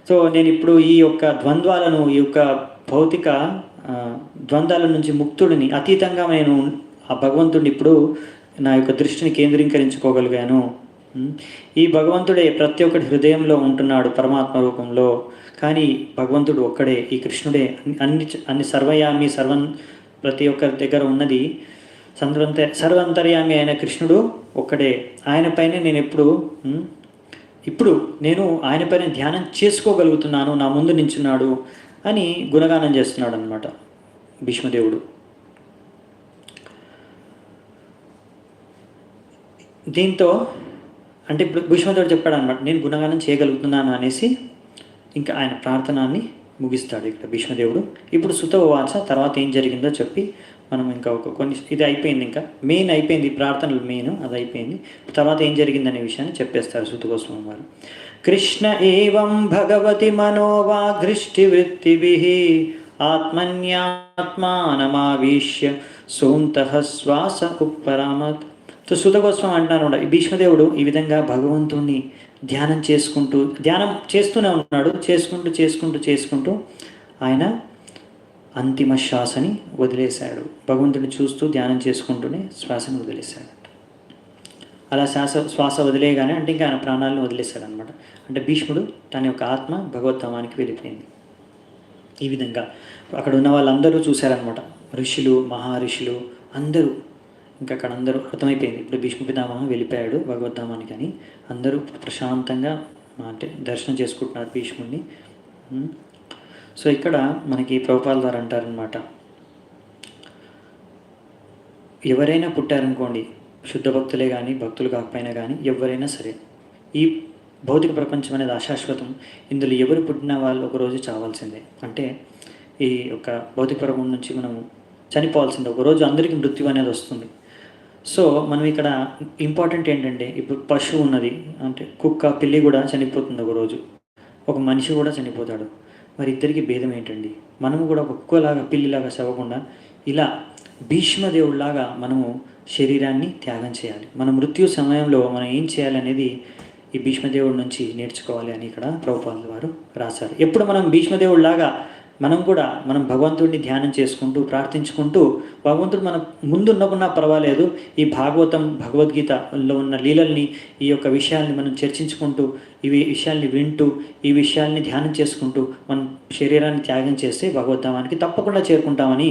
సో నేను ఇప్పుడు ఈ యొక్క ద్వంద్వాలను, ఈ యొక్క భౌతిక ద్వంద్వాల నుంచి ముక్తుడిని, అతీతంగా నేను ఆ భగవంతుడిని ఇప్పుడు నా యొక్క దృష్టిని కేంద్రీకరించుకోగలిగాను. ఈ భగవంతుడే ప్రతి ఒక్కటి హృదయంలో ఉంటున్నాడు పరమాత్మ రూపంలో. కానీ భగవంతుడు ఒక్కడే, ఈ కృష్ణుడే అన్ని సర్వయామి, ప్రతి ఒక్కరి దగ్గర ఉన్నది సర్వంతర్యామి అయిన కృష్ణుడు ఒక్కడే. ఆయనపైన నేను ఇప్పుడు నేను ఆయనపైన ధ్యానం చేసుకోగలుగుతున్నాను, నా ముందు నించున్నాడు అని గుణగానం చేస్తున్నాడు అనమాట భీష్మదేవుడు. దీంతో అంటే ఇప్పుడు భీష్మదేవుడు చెప్పాడు అనమాట, నేను గుణగానం చేయగలుగుతున్నాను అనేసి ఇంకా ఆయన ప్రార్థనాన్ని ముగిస్తాడు ఇక్కడ భీష్మదేవుడు. ఇప్పుడు సుత ఉవాచ, తర్వాత ఏం జరిగిందో చెప్పి మనం ఇంకా కొన్ని ఇది అయిపోయింది, ఇంకా మెయిన్ అయిపోయింది, ప్రార్థనలు మెయిన్ అది అయిపోయింది. తర్వాత ఏం జరిగిందనే విషయాన్ని చెప్పేస్తారు సుత గోస్వామి వారు. కృష్ణ ఏవం భగవతి మనోవాఘృష్టి వృత్తిభిః ఆత్మన్యాత్మానమావిష్య సోంతః శ్వాస ఉపరామత్. సో సుత గోస్వామి అంటున్నారు, భీష్మదేవుడు ఈ విధంగా భగవంతుణ్ణి ధ్యానం చేస్తూనే ఉన్నాడు. చేసుకుంటూ ఆయన అంతిమ శ్వాసని వదిలేశాడు. భగవంతుడిని చూస్తూ ధ్యానం చేసుకుంటూనే శ్వాసను వదిలేశాడు. అలా శ్వాస వదిలేయగానే అంటే ఇంకా ఆయన ప్రాణాలను వదిలేశాడు అనమాట. అంటే భీష్ముడు తన యొక్క ఆత్మ భగవద్ధామానికి వెళ్ళిపోయింది. ఈ విధంగా అక్కడ ఉన్న వాళ్ళందరూ చూశారనమాట, ఋషులు, మహర్షులు అందరూ. ఇంకా అక్కడ అందరూ అర్థమైపోయింది, ఇప్పుడు భీష్మ పితామహ వెళ్ళిపోయాడు భగవద్ధామానికి అని. అందరూ ప్రశాంతంగా అంటే దర్శనం చేసుకుంటున్నారు భీష్ముడిని. సో ఇక్కడ మనకి ప్రభుపాల ద్వారా అంటారనమాట, ఎవరైనా పుట్టారనుకోండి, శుద్ధ భక్తులే కానీ భక్తులు కాకపోయినా కానీ ఎవరైనా సరే, ఈ భౌతిక ప్రపంచం అనేది అశాశ్వతం. ఇందులో ఎవరు పుట్టిన వాళ్ళు ఒకరోజు చావాల్సిందే. అంటే ఈ యొక్క భౌతిక ప్రపంచం నుంచి మనము చనిపోవాల్సిందే, ఒకరోజు అందరికీ మృత్యు అనేది వస్తుంది. సో మనం ఇక్కడ ఇంపార్టెంట్ ఏంటంటే, ఇప్పుడు పశువు ఉన్నది అంటే కుక్క, పిల్లి కూడా చనిపోతుంది ఒకరోజు, ఒక మనిషి కూడా చనిపోతాడు. మరి ఇద్దరికి భేదం ఏంటండి? మనము కూడా ఒక కుక్కలాగా పిల్లిలాగా చవకుండా ఇలా భీష్మదేవుడిలాగా మనము శరీరాన్ని త్యాగం చేయాలి. మన మృత్యు సమయంలో మనం ఏం చేయాలనేది ఈ భీష్మదేవుడి నుంచి నేర్చుకోవాలి అని ఇక్కడ ప్రభుపాదుల వారు రాశారు. ఎప్పుడు మనం భీష్మదేవుడిలాగా మనం భగవంతుడిని ధ్యానం చేసుకుంటూ ప్రార్థించుకుంటూ, భగవంతుడు మన ముందు ఉన్నకున్నా పర్వాలేదు, ఈ భగవద్గీతలో ఉన్న లీలల్ని, ఈ యొక్క విషయాల్ని మనం చర్చించుకుంటూ, ఈ విషయాల్ని వింటూ, ఈ విషయాల్ని ధ్యానం చేసుకుంటూ మనం శరీరాన్ని త్యాగం చేస్తే భగవద్ధామానికి తప్పకుండా చేరుకుంటామని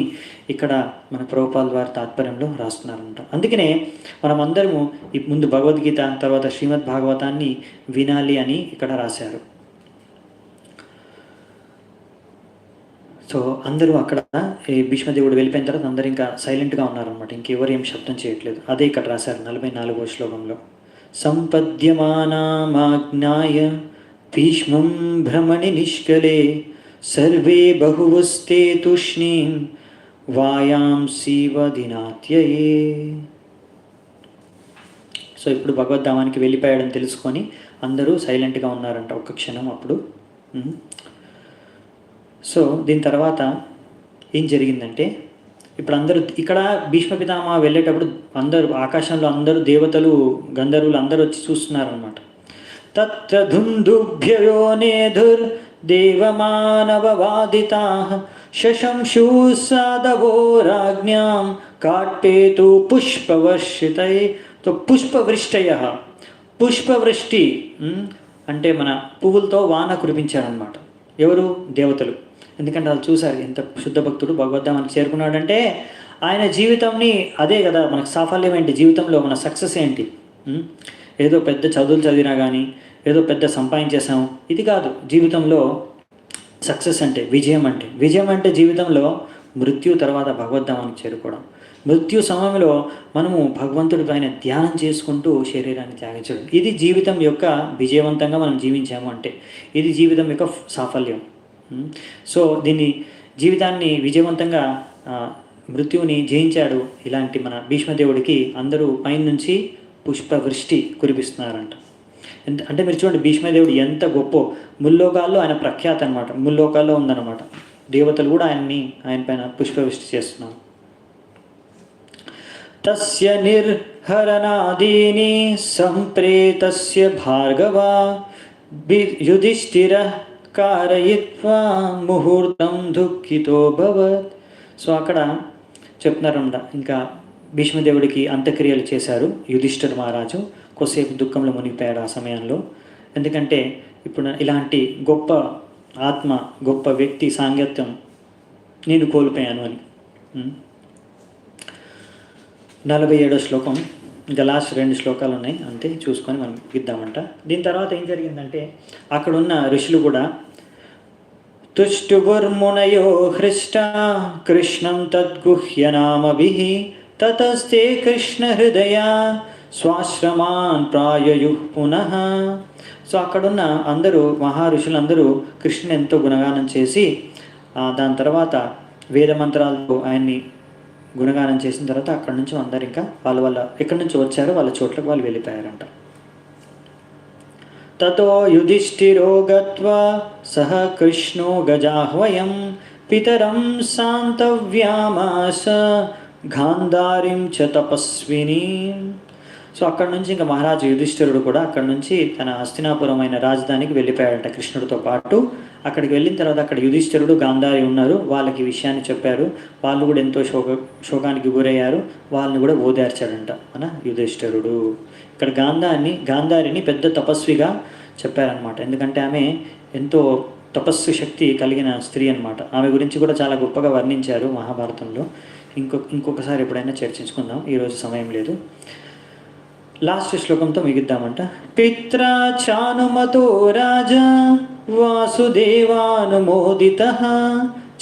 ఇక్కడ మన ప్రభుపాదుల వారి తాత్పర్యంలో రాస్తున్నారనమాట. అందుకనే మనం అందరము ఈ ముందు భగవద్గీత, తర్వాత శ్రీమద్ భాగవతాన్ని వినాలి అని ఇక్కడ రాశారు. సో అందరూ అక్కడ ఈ భీష్మదేవుడు వెళ్ళిపోయిన తర్వాత అందరూ ఇంకా సైలెంట్గా ఉన్నారనమాట, ఇంకెవరు ఏం శబ్దం చేయట్లేదు. అదే ఇక్కడ రాశారు 44వ శ్లోకంలో, సంపద్యమానామాజ్ఞాయ భీష్మం భ్రమణి నిష్కలే సర్వే బహువస్తే తూష్ణీం వాయాంసీవదినాత్యయే. సో ఇప్పుడు భగవద్ధామానికి వెళ్ళిపోయాడని తెలుసుకొని అందరూ సైలెంట్గా ఉన్నారంట ఒక్క క్షణం. అప్పుడు సో దీని తర్వాత ఏం జరిగిందంటే, ఇప్పుడు అందరూ ఇక్కడ భీష్మ పితామహ వెళ్ళేటప్పుడు అందరూ ఆకాశంలో అందరూ దేవతలు, గంధర్వులు అందరూ వచ్చి చూస్తున్నారనమాట. తత్ర ధుందుభ్యయో నేధుర్ దేవమానవవాదితాః శశంశూ సాధవో రాజ్ఞాం కాట్టేతు పుష్పవర్షితై. తో పుష్పవృష్టయః, పుష్పవృష్టి అంటే మన పువ్వులతో వాన కురిపించారనమాట. ఎవరు? దేవతలు. ఎందుకంటే వాళ్ళు చూశారు ఎంత శుద్ధ భక్తుడు భగవద్ధామానికి చేరుకున్నాడంటే ఆయన జీవితంని, అదే కదా మనకు సాఫల్యం ఏంటి జీవితంలో, మన సక్సెస్ ఏంటి? ఏదో పెద్ద చదువులు చదివినా కానీ, ఏదో పెద్ద సంపాదించేసాము, ఇది కాదు జీవితంలో సక్సెస్ అంటే. విజయం అంటే జీవితంలో మృత్యు తర్వాత భగవద్ధామానికి చేరుకోవడం. మృత్యు సమయంలో మనము భగవంతుడి పైన ధ్యానం చేసుకుంటూ శరీరాన్ని త్యాగించడం, ఇది జీవితం యొక్క విజయవంతంగా మనం జీవించాము అంటే ఇది జీవితం యొక్క సాఫల్యం. సో దీన్ని జీవితాన్ని విజయవంతంగా మృత్యువుని జయించాడు ఇలాంటి మన భీష్మదేవుడికి అందరూ పైన నుంచి పుష్పవృష్టి కురిపిస్తున్నారంట. అంటే మీరు చూడండి, భీష్మదేవుడు ఎంత గొప్ప, ముల్లోకాల్లో ఆయన ప్రఖ్యాత అనమాట, ముల్లోకాల్లో ఉందన్నమాట. దేవతలు కూడా ఆయన పైన పుష్పవృష్టి చేస్తున్నారు. తస్య నిర్హరణాదీని సంప్రేతస్య భార్గవ యుధిష్ఠిర కారయిత్వా ముహూర్తం దుఃఖితో భవత్. సో అక్కడ చెప్తున్నారన్నమాట, ఇంకా భీష్మదేవుడికి అంత్యక్రియలు చేశారు యుధిష్ఠిర మహారాజు. కొద్దిసేపు దుఃఖంలో మునిగిపోయాడు ఆ సమయంలో. ఎందుకంటే ఇప్పుడు ఇలాంటి గొప్ప ఆత్మ, గొప్ప వ్యక్తి సాంగత్యం నేను కోల్పోయాను అని. 47వ శ్లోకం, ఇంకా లాస్ట్ 2 శ్లోకాలు ఉన్నాయి అంతే, చూసుకొని మనం ఇద్దామంట. దీని తర్వాత ఏం జరిగిందంటే అక్కడున్న ఋషులు కూడా తుష్టుగుర్మునయో హృష్ట కృష్ణం తద్గుహ్యనామభిః తతస్తే కృష్ణ హృదయ స్వాశ్రమాన్ ప్రాయయు పునః. సో అక్కడున్న అందరూ మహారుషులందరూ కృష్ణుని ఎంతో గుణగానం చేసి దాని తర్వాత వేద మంత్రాలతో ఆయన్ని గుణగానం చేసిన తర్వాత అక్కడి నుంచి అందరు ఇంకా వాళ్ళ ఎక్కడి నుంచి వచ్చారో వాళ్ళ చోట్లకు వాళ్ళు వెళ్ళిపోయారంట. తతో యుధిష్ఠిరో గత్వా సహ కృష్ణో గజాహ్వయం పితరం సాంతవ్యామాస గాంధారిం చ తపస్విని. సో అక్కడి నుంచి ఇంకా మహారాజు యుధిష్ఠిరుడు కూడా అక్కడి నుంచి తన హస్తినాపురమైన రాజధానికి వెళ్ళిపోయాడంట కృష్ణుడితో పాటు. అక్కడికి వెళ్ళిన తర్వాత అక్కడ యుధిష్ఠిరుడు, గాంధారి ఉన్నారు. వాళ్ళకి విషయాన్ని చెప్పారు. వాళ్ళు కూడా ఎంతో శోకానికి గురయ్యారు. వాళ్ళని కూడా ఓదార్చాడంట మన యుధిష్ఠిరుడు. ఇక్కడ గాంధారిని పెద్ద తపస్విగా చెప్పారనమాట. ఎందుకంటే ఆమె ఎంతో తపస్సు శక్తి కలిగిన స్త్రీ అనమాట. ఆమె గురించి కూడా చాలా గొప్పగా వర్ణించారు మహాభారతంలో. ఇంకొకసారి ఎప్పుడైనా చర్చించుకుందాం, ఈరోజు సమయం లేదు. లాస్ట్ శ్లోకంతో మిగిద్దామంట. పిత్రా చానుమతో రాజా వాసుదేవానుమోదితః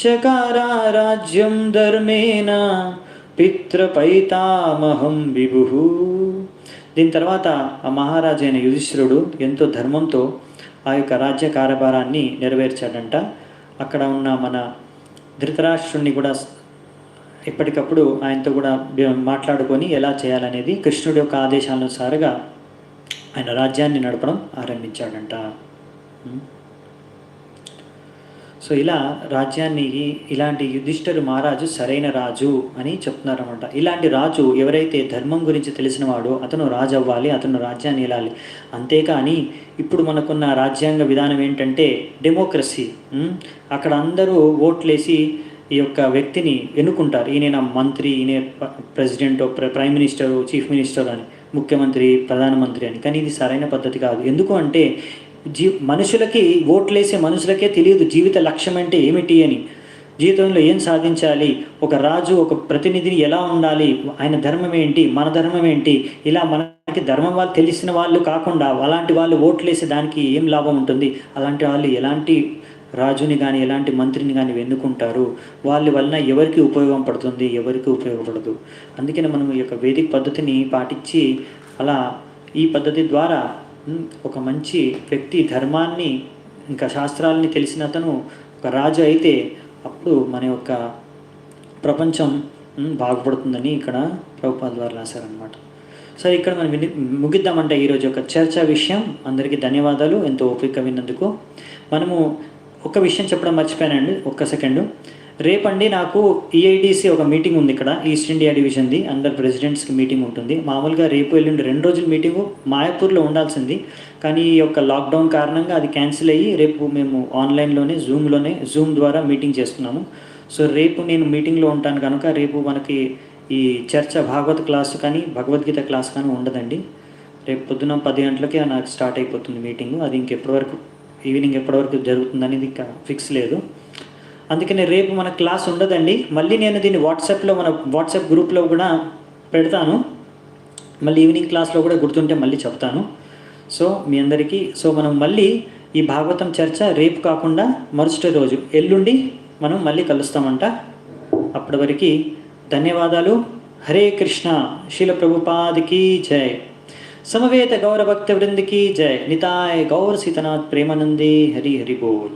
చకారా రాజ్యం ధర్మేణ పితృపైతామహం విభుః. దీని తర్వాత ఆ మహారాజు అయిన యుధిష్ఠిరుడు ఎంతో ధర్మంతో ఆ యొక్క రాజ్య కార్యభారాన్ని నెరవేర్చాడంట. అక్కడ ఉన్న మన ధృతరాష్ట్రుణ్ణి కూడా ఎప్పటికప్పుడు ఆయనతో కూడా మాట్లాడుకొని ఎలా చేయాలనేది కృష్ణుడి యొక్క ఆదేశానుసారంగా ఆయన రాజ్యాన్ని నడపడం ఆరంభించాడంట. సో ఇలా రాజ్యాన్ని ఇలాంటి యుధిష్ఠిర మహారాజు సరైన రాజు అని చెప్తున్నారన్నమాట. ఇలాంటి రాజు ఎవరైతే ధర్మం గురించి తెలిసినవాడో అతను రాజు అవ్వాలి, అతను రాజ్యాన్ని ఏలాలి. అంతేకాని ఇప్పుడు మనకున్న రాజ్యాంగ విధానం ఏంటంటే డెమోక్రసీ. అక్కడ అందరూ ఓట్లేసి ఈ యొక్క వ్యక్తిని ఎన్నుకుంటారు. ఈయన మంత్రి, ఈయన president, prime minister, chief minister అని, ముఖ్యమంత్రి, ప్రధానమంత్రి అని. కానీ ఇది సరైన పద్ధతి కాదు. ఎందుకు అంటే మనుషులకి, ఓట్లేసే మనుషులకే తెలియదు జీవిత లక్ష్యం అంటే ఏమిటి అని, జీవితంలో ఏం సాధించాలి, ఒక రాజు ఒక ప్రతినిధిని ఎలా ఉండాలి, ఆయన ధర్మం ఏంటి, మన ధర్మం ఏంటి, ఇలా మనకి ధర్మం వాళ్ళు తెలిసిన వాళ్ళు కాకుండా అలాంటి వాళ్ళు ఓట్లేసే దానికి ఏం లాభం ఉంటుంది? అలాంటి వాళ్ళు ఎలాంటి రాజుని కానీ ఎలాంటి మంత్రిని కానీ ఎన్నుకుంటారు? వాళ్ళ వలన ఎవరికి ఉపయోగం పడుతుంది, ఎవరికి ఉపయోగపడదు. అందుకని మనం ఈ యొక్క వేదిక పద్ధతిని పాటించి అలా ఈ పద్ధతి ద్వారా ఒక మంచి వ్యక్తి ధర్మాన్ని ఇంకా శాస్త్రాలని తెలిసిన అతను ఒక రాజు అయితే అప్పుడు మన యొక్క ప్రపంచం బాగుపడుతుందని ఇక్కడ ప్రభుపాద వారు రాశారనమాట. సరే, ఇక్కడ మనం ముగిద్దామంటే ఈరోజు ఒక చర్చా విషయం. అందరికీ ధన్యవాదాలు ఎంతో ఓపిక విన్నందుకు. మనము ఒక విషయం చెప్పడం మర్చిపోయానండి, ఒక్క సెకండు. రేపండి నాకు ఈఐడిసి ఒక మీటింగ్ ఉంది ఇక్కడ, ఈస్ట్ ఇండియా డివిజన్ది, అందరు ప్రెసిడెంట్స్కి మీటింగ్ ఉంటుంది. మామూలుగా రేపు ఎల్లుండి 2 రోజుల మీటింగు మాయాపూర్లో ఉండాల్సింది, కానీ ఈ యొక్క లాక్డౌన్ కారణంగా అది క్యాన్సిల్ అయ్యి రేపు మేము ఆన్లైన్లోనే జూమ్ ద్వారా మీటింగ్ చేస్తున్నాము. సో రేపు నేను మీటింగ్లో ఉంటాను కనుక రేపు మనకి ఈ చర్చ భాగవత క్లాస్ కానీ భగవద్గీత క్లాస్ కానీ ఉండదండి. రేపు పొద్దున 10 గంటలకే నాకు స్టార్ట్ అయిపోతుంది మీటింగు. అది ఇంకెప్పటివరకు ఈవినింగ్ ఎప్పటివరకు జరుగుతుందనేది ఇంకా ఫిక్స్ లేదు. అందుకని రేపు మన క్లాస్ ఉండదండి. మళ్ళీ నేను దీన్ని మన వాట్సాప్ గ్రూప్లో కూడా పెడతాను. మళ్ళీ ఈవినింగ్ క్లాస్లో కూడా గుర్తుంటే మళ్ళీ చెప్తాను. సో మీ అందరికీ మనం మళ్ళీ ఈ భాగవతం చర్చ రేపు కాకుండా మరుసటి రోజు ఎల్లుండి మనం మళ్ళీ కలుస్తామంట. అప్పటి వరకు ధన్యవాదాలు. హరే కృష్ణ. శీల ప్రభుపాదికి జై. సమవేత గౌర భక్త వృందికి జై. నితాయ్ గౌర సీతనాథ్ ప్రేమానందే. హరి హరి బోల్.